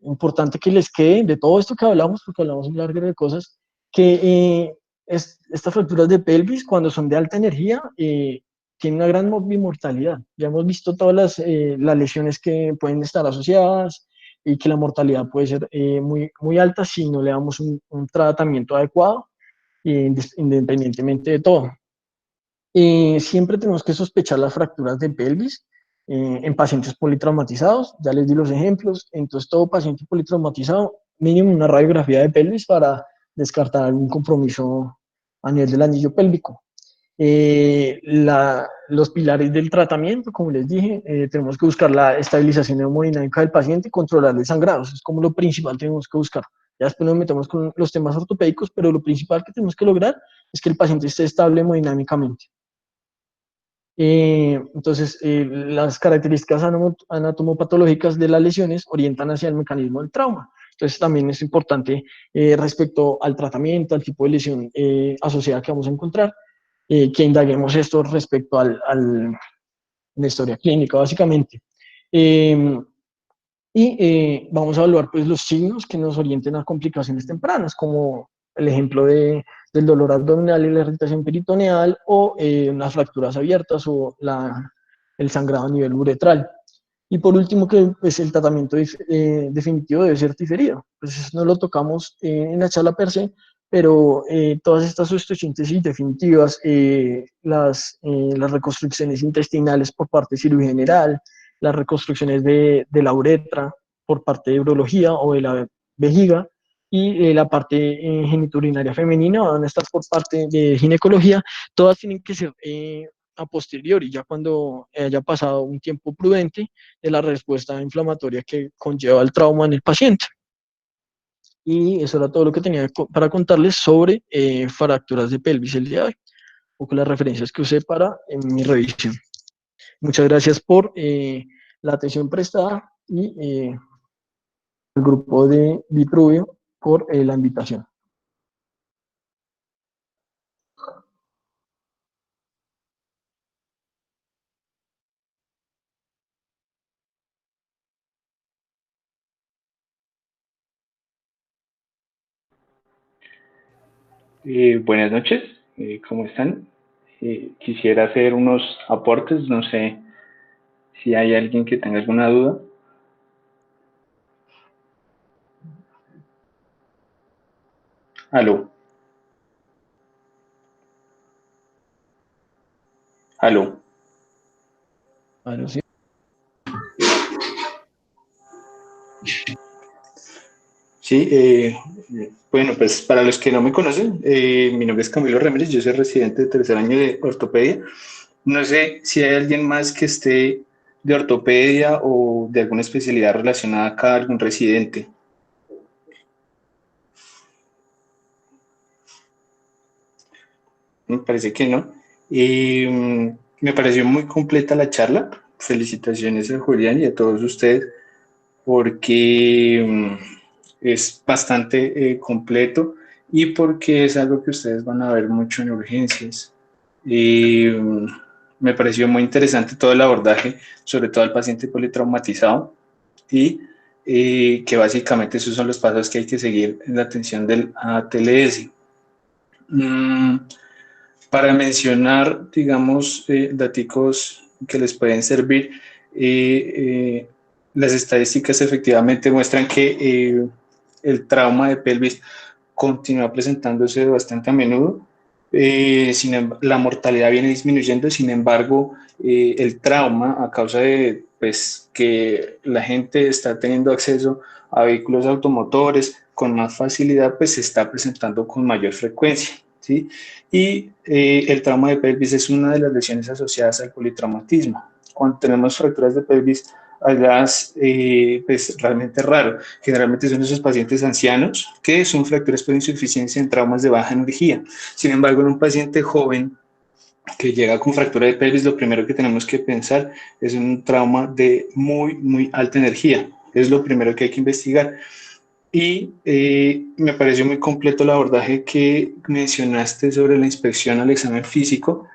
Speaker 2: importante que les quede de todo esto que hablamos, porque hablamos un largo de cosas, que estas fracturas de pelvis, cuando son de alta energía, tiene una gran bimortalidad. Ya hemos visto todas las lesiones que pueden estar asociadas y que la mortalidad puede ser muy alta si no le damos un tratamiento adecuado, independientemente de todo. Siempre tenemos que sospechar las fracturas de pelvis en pacientes politraumatizados. Ya les di los ejemplos. Entonces, todo paciente politraumatizado, mínimo una radiografía de pelvis para descartar algún compromiso a nivel del anillo pélvico. Los pilares del tratamiento, como les dije, tenemos que buscar la estabilización hemodinámica del paciente y controlar el sangrado. Eso es como lo principal que tenemos que buscar. Ya después nos metemos con los temas ortopédicos, pero lo principal que tenemos que lograr es que el paciente esté estable hemodinámicamente. Entonces, las características anatomopatológicas de las lesiones orientan hacia el mecanismo del trauma. Entonces, también es importante respecto al tratamiento, al tipo de lesión asociada que vamos a encontrar, que indaguemos esto respecto a la historia clínica, básicamente. Vamos a evaluar pues, los signos que nos orienten a complicaciones tempranas, como el ejemplo del dolor abdominal y la irritación peritoneal, o unas fracturas abiertas o el sangrado a nivel uretral. Y por último, que pues, el tratamiento definitivo debe ser diferido. Pues eso no lo tocamos en la charla per se, pero todas estas osteosíntesis definitivas, las reconstrucciones intestinales por parte de cirugía general, las reconstrucciones de la uretra por parte de urología o de la vejiga, y la parte genitourinaria femenina van a estar por parte de ginecología. Todas tienen que ser a posteriori, ya cuando haya pasado un tiempo prudente de la respuesta inflamatoria que conlleva el trauma en el paciente. Y eso era todo lo que tenía para contarles sobre fracturas de pelvis el día de hoy, o con las referencias que usé para mi revisión. Muchas gracias por la atención prestada y el grupo de Vitruvio por la invitación.
Speaker 3: Buenas noches, ¿cómo están? Quisiera hacer unos aportes, no sé si hay alguien que tenga alguna duda. Aló. Aló.
Speaker 2: Bueno, sí.
Speaker 3: Sí, bueno, pues para los que no me conocen, mi nombre es Camilo Ramírez, yo soy residente de tercer año de ortopedia. No sé si hay alguien más que esté de ortopedia o de alguna especialidad relacionada acá, algún residente. Me parece que no. Me pareció muy completa la charla. Felicitaciones a Julián y a todos ustedes porque es bastante completo y porque es algo que ustedes van a ver mucho en urgencias. Me pareció muy interesante todo el abordaje, sobre todo al paciente politraumatizado y que básicamente esos son los pasos que hay que seguir en la atención del ATLS. Para mencionar, digamos, datos que les pueden servir, las estadísticas efectivamente muestran que el trauma de pelvis continúa presentándose bastante a menudo. La mortalidad viene disminuyendo, sin embargo, el trauma a causa de pues, que la gente está teniendo acceso a vehículos automotores con más facilidad, pues se está presentando con mayor frecuencia, ¿sí? Y el trauma de pelvis es una de las lesiones asociadas al politraumatismo. Cuando tenemos fracturas de pelvis halladas pues realmente raro. Generalmente son esos pacientes ancianos que son fracturas por insuficiencia en traumas de baja energía. Sin embargo, en un paciente joven que llega con fractura de pelvis, lo primero que tenemos que pensar es un trauma de muy alta energía. Es lo primero que hay que investigar. Y me pareció muy completo el abordaje que mencionaste sobre la inspección al examen físico,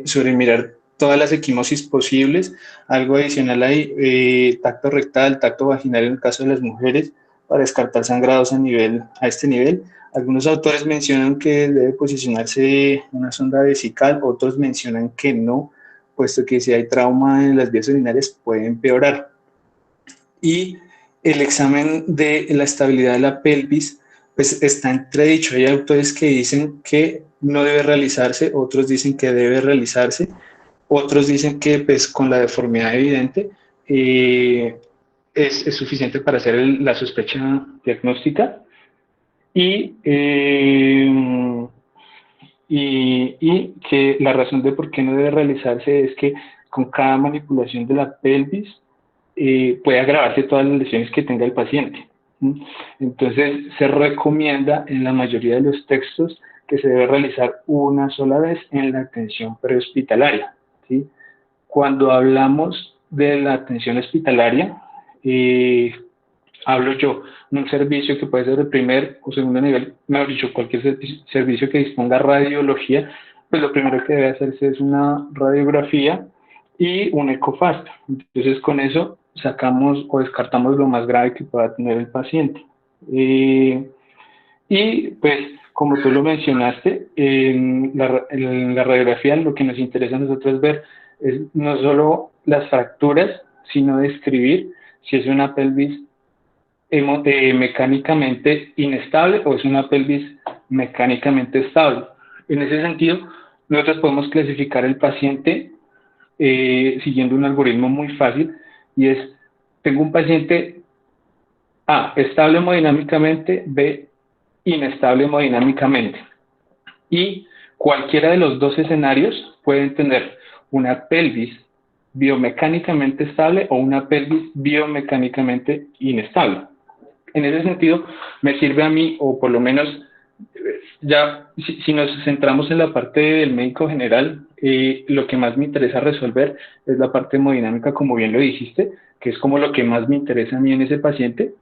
Speaker 3: sobre mirar todas las equimosis posibles. Algo adicional ahí, tacto rectal, tacto vaginal en el caso de las mujeres, para descartar sangrados a este nivel. Algunos autores mencionan que debe posicionarse una sonda vesical, otros mencionan que no, puesto que si hay trauma en las vías urinarias puede empeorar. Y el examen de la estabilidad de la pelvis, pues está entredicho. Hay autores que dicen que no debe realizarse, otros dicen que debe realizarse, otros dicen que pues con la deformidad evidente es suficiente para hacer la sospecha diagnóstica y que la razón de por qué no debe realizarse es que con cada manipulación de la pelvis puede agravarse todas las lesiones que tenga el paciente. Entonces, se recomienda en la mayoría de los textos que se debe realizar una sola vez en la atención prehospitalaria, ¿sí? Cuando hablamos de la atención hospitalaria, hablo yo de un servicio que puede ser de primer o segundo nivel, mejor dicho, cualquier servicio que disponga radiología, pues lo primero que debe hacerse es una radiografía y un ecofast. Entonces, con eso sacamos o descartamos lo más grave que pueda tener el paciente. Y pues, como tú lo mencionaste, en la radiografía lo que nos interesa a nosotros ver es no solo las fracturas, sino describir si es una pelvis mecánicamente inestable o es una pelvis mecánicamente estable. En ese sentido, nosotros podemos clasificar el paciente siguiendo un algoritmo muy fácil, y es, tengo un paciente A, estable hemodinámicamente, B, inestable hemodinámicamente. Y cualquiera de los dos escenarios pueden tener una pelvis biomecánicamente estable o una pelvis biomecánicamente inestable. En ese sentido, me sirve a mí, o por lo menos, ya si nos centramos en la parte del médico general, lo que más me interesa resolver es la parte hemodinámica, como bien lo dijiste, que es como lo que más me interesa a mí en ese paciente.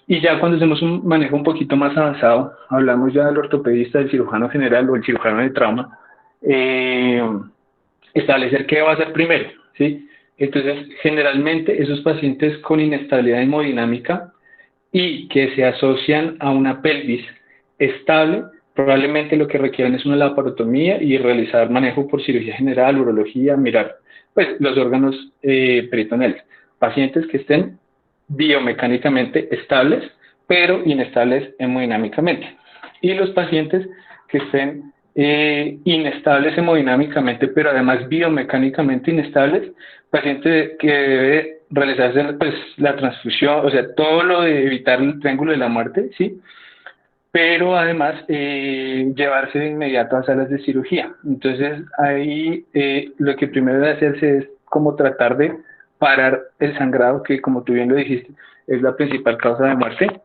Speaker 3: Y ya cuando hacemos un manejo un poquito más avanzado, hablamos ya del ortopedista, del cirujano general o el cirujano de trauma, establecer qué va a hacer primero, ¿sí? Entonces, generalmente esos pacientes con inestabilidad hemodinámica y que se asocian a una pelvis estable, probablemente lo que requieran es una laparotomía y realizar manejo por cirugía general, urología, mirar pues, los órganos peritoneales. Pacientes que estén biomecánicamente estables, pero inestables hemodinámicamente. Y los pacientes que estén inestables hemodinámicamente, pero además biomecánicamente inestables, paciente que debe realizarse pues, la transfusión, o sea, todo lo de evitar el triángulo de la muerte, ¿sí? Pero además llevarse de inmediato a salas de cirugía. Entonces, ahí lo que primero debe hacerse es como tratar de parar el sangrado, que como tú bien lo dijiste, es la principal causa de muerte.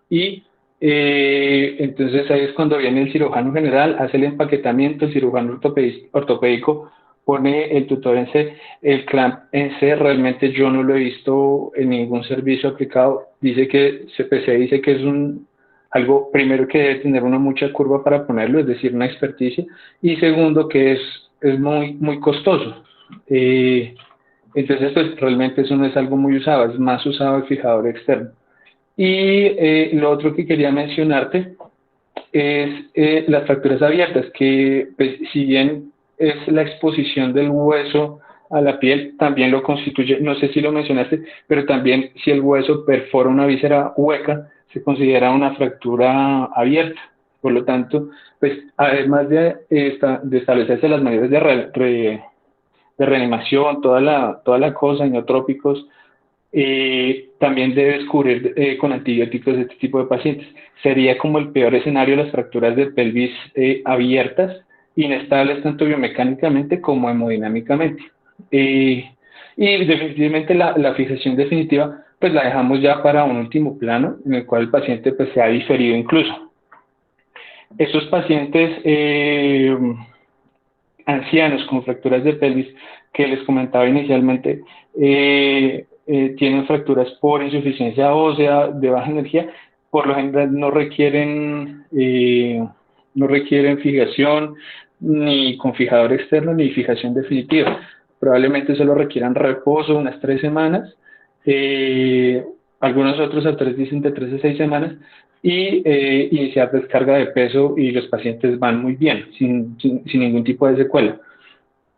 Speaker 3: Y entonces ahí es cuando viene el cirujano general, hace el empaquetamiento, el cirujano ortopédico pone el tutor en C, el clamp en C. Realmente yo no lo he visto en ningún servicio aplicado. Dice que CPC dice que es algo primero que debe tener una mucha curva para ponerlo, es decir, una experticia, y segundo que es muy costoso. Entonces pues realmente eso no es algo muy usado, es más usado el fijador externo. Y lo otro que quería mencionarte es las fracturas abiertas, que pues, si bien es la exposición del hueso a la piel, también lo constituye, no sé si lo mencionaste, pero también si el hueso perfora una víscera hueca, se considera una fractura abierta. Por lo tanto, pues además de establecerse las medidas de reanimación, toda la cosa, inotrópicos, también debes cubrir con antibióticos de este tipo de pacientes. Sería como el peor escenario las fracturas de pelvis abiertas, inestables tanto biomecánicamente como hemodinámicamente. Y Y definitivamente la fijación definitiva pues la dejamos ya para un último plano en el cual el paciente pues se ha diferido incluso. Estos pacientes ancianos con fracturas de pelvis que les comentaba inicialmente tienen fracturas por insuficiencia ósea de baja energía, por lo general no requieren fijación ni con fijador externo ni fijación definitiva. Probablemente solo requieran reposo unas 3 semanas, eh, algunos otros autores dicen de 3 a 6 semanas, y iniciar descarga de peso y los pacientes van muy bien, sin ningún tipo de secuela.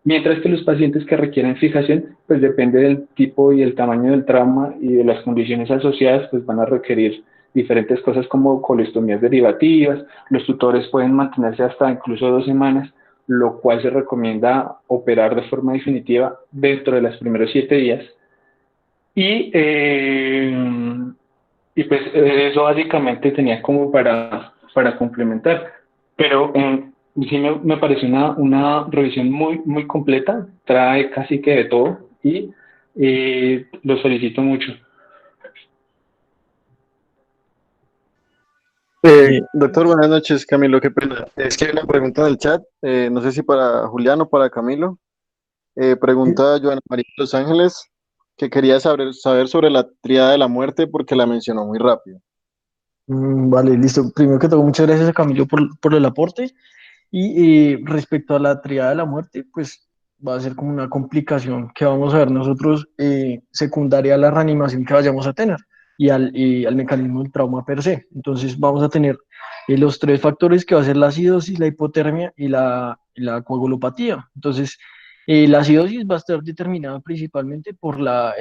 Speaker 3: Mientras que los pacientes que requieren fijación, pues depende del tipo y el tamaño del trauma y de las condiciones asociadas, pues van a requerir diferentes cosas como colestomías derivativas. Los tutores pueden mantenerse hasta incluso 2 semanas, lo cual se recomienda operar de forma definitiva dentro de los primeros 7 días. Y, pues eso básicamente tenía como para complementar. Pero sí me pareció una revisión muy completa, trae casi que de todo y los felicito mucho.
Speaker 4: Doctor, buenas noches, Camilo, qué pena. Es que hay una pregunta en el chat, no sé si para Julián o para Camilo. Pregunta Joana María de Los Ángeles, que quería saber sobre la tríada de la muerte porque la mencionó muy rápido.
Speaker 2: Vale, listo. Primero que todo, muchas gracias a Camilo por el aporte. Y respecto a la triada de la muerte, pues va a ser como una complicación que vamos a ver nosotros secundaria a la reanimación que vayamos a tener y al mecanismo del trauma per se. Entonces vamos a tener los tres factores que va a ser la acidosis, la hipotermia y la coagulopatía. Entonces, la acidosis va a estar determinada principalmente por la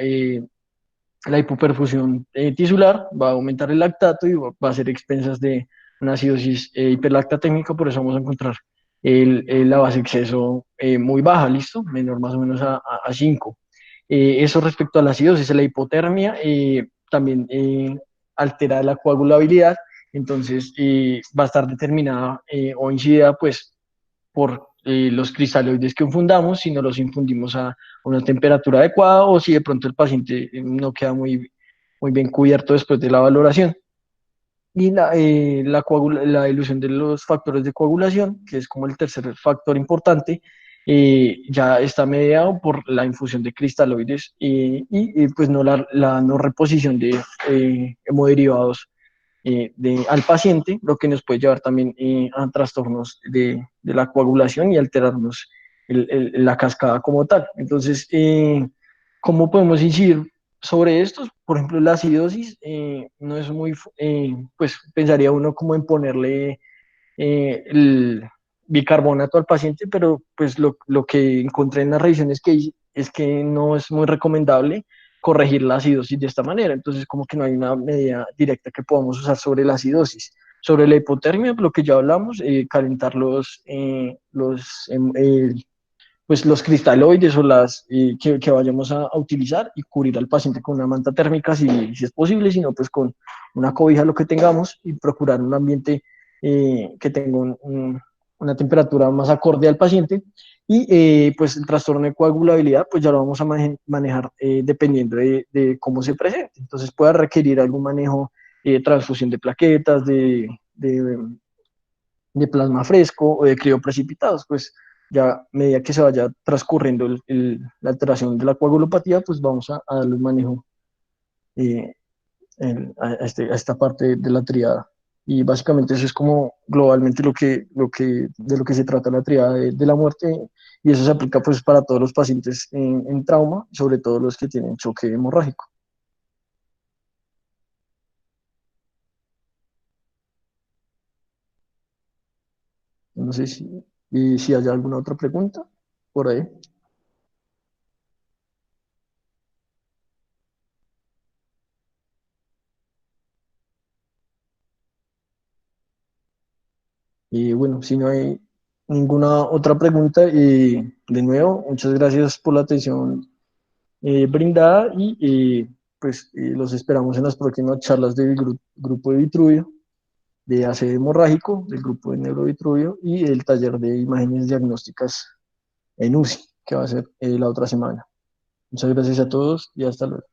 Speaker 2: hipoperfusión tisular, va a aumentar el lactato y va a ser expensas de una acidosis hiperlactatémica, por eso vamos a encontrar la base de exceso muy baja, ¿listo? Menor más o menos a 5. Eso respecto a la acidosis, la hipotermia también altera la coagulabilidad, entonces va a estar determinada o incidida pues por los cristaloides que infundamos, si no los infundimos a una temperatura adecuada o si de pronto el paciente no queda muy bien cubierto después de la valoración. Y la dilución de los factores de coagulación, que es como el tercer factor importante, ya está mediado por la infusión de cristaloides pues no la no reposición de hemoderivados al paciente, lo que nos puede llevar también a trastornos de la coagulación y alterarnos la cascada como tal. Entonces, ¿cómo podemos incidir sobre esto? Por ejemplo, la acidosis no es pues pensaría uno como en ponerle el bicarbonato al paciente, pero pues lo que encontré en las revisiones es que no es muy recomendable corregir la acidosis de esta manera. Entonces, como que no hay una medida directa que podamos usar sobre la acidosis. Sobre la hipotermia, lo que ya hablamos, calentar pues los cristaloides o que vayamos a utilizar y cubrir al paciente con una manta térmica si es posible, sino pues con una cobija lo que tengamos y procurar un ambiente que tenga una temperatura más acorde al paciente. Y pues el trastorno de coagulabilidad, pues ya lo vamos a manejar dependiendo de cómo se presente. Entonces puede requerir algún manejo, transfusión de plaquetas, de plasma fresco o de crioprecipitados, pues ya a medida que se vaya transcurriendo la alteración de la coagulopatía, pues vamos a darle un manejo eh, a esta parte de la triada. Y básicamente eso es como globalmente de lo que se trata la triada de la muerte, y eso se aplica pues para todos los pacientes en trauma, sobre todo los que tienen choque hemorrágico. No sé si hay alguna otra pregunta por ahí. Y bueno, si no hay ninguna otra pregunta, de nuevo, muchas gracias por la atención brindada pues los esperamos en las próximas charlas del grupo de Vitruvio, de ACV hemorrágico, del grupo de Neurovitruvio y el taller de imágenes diagnósticas en UCI, que va a ser la otra semana. Muchas gracias a todos y hasta luego.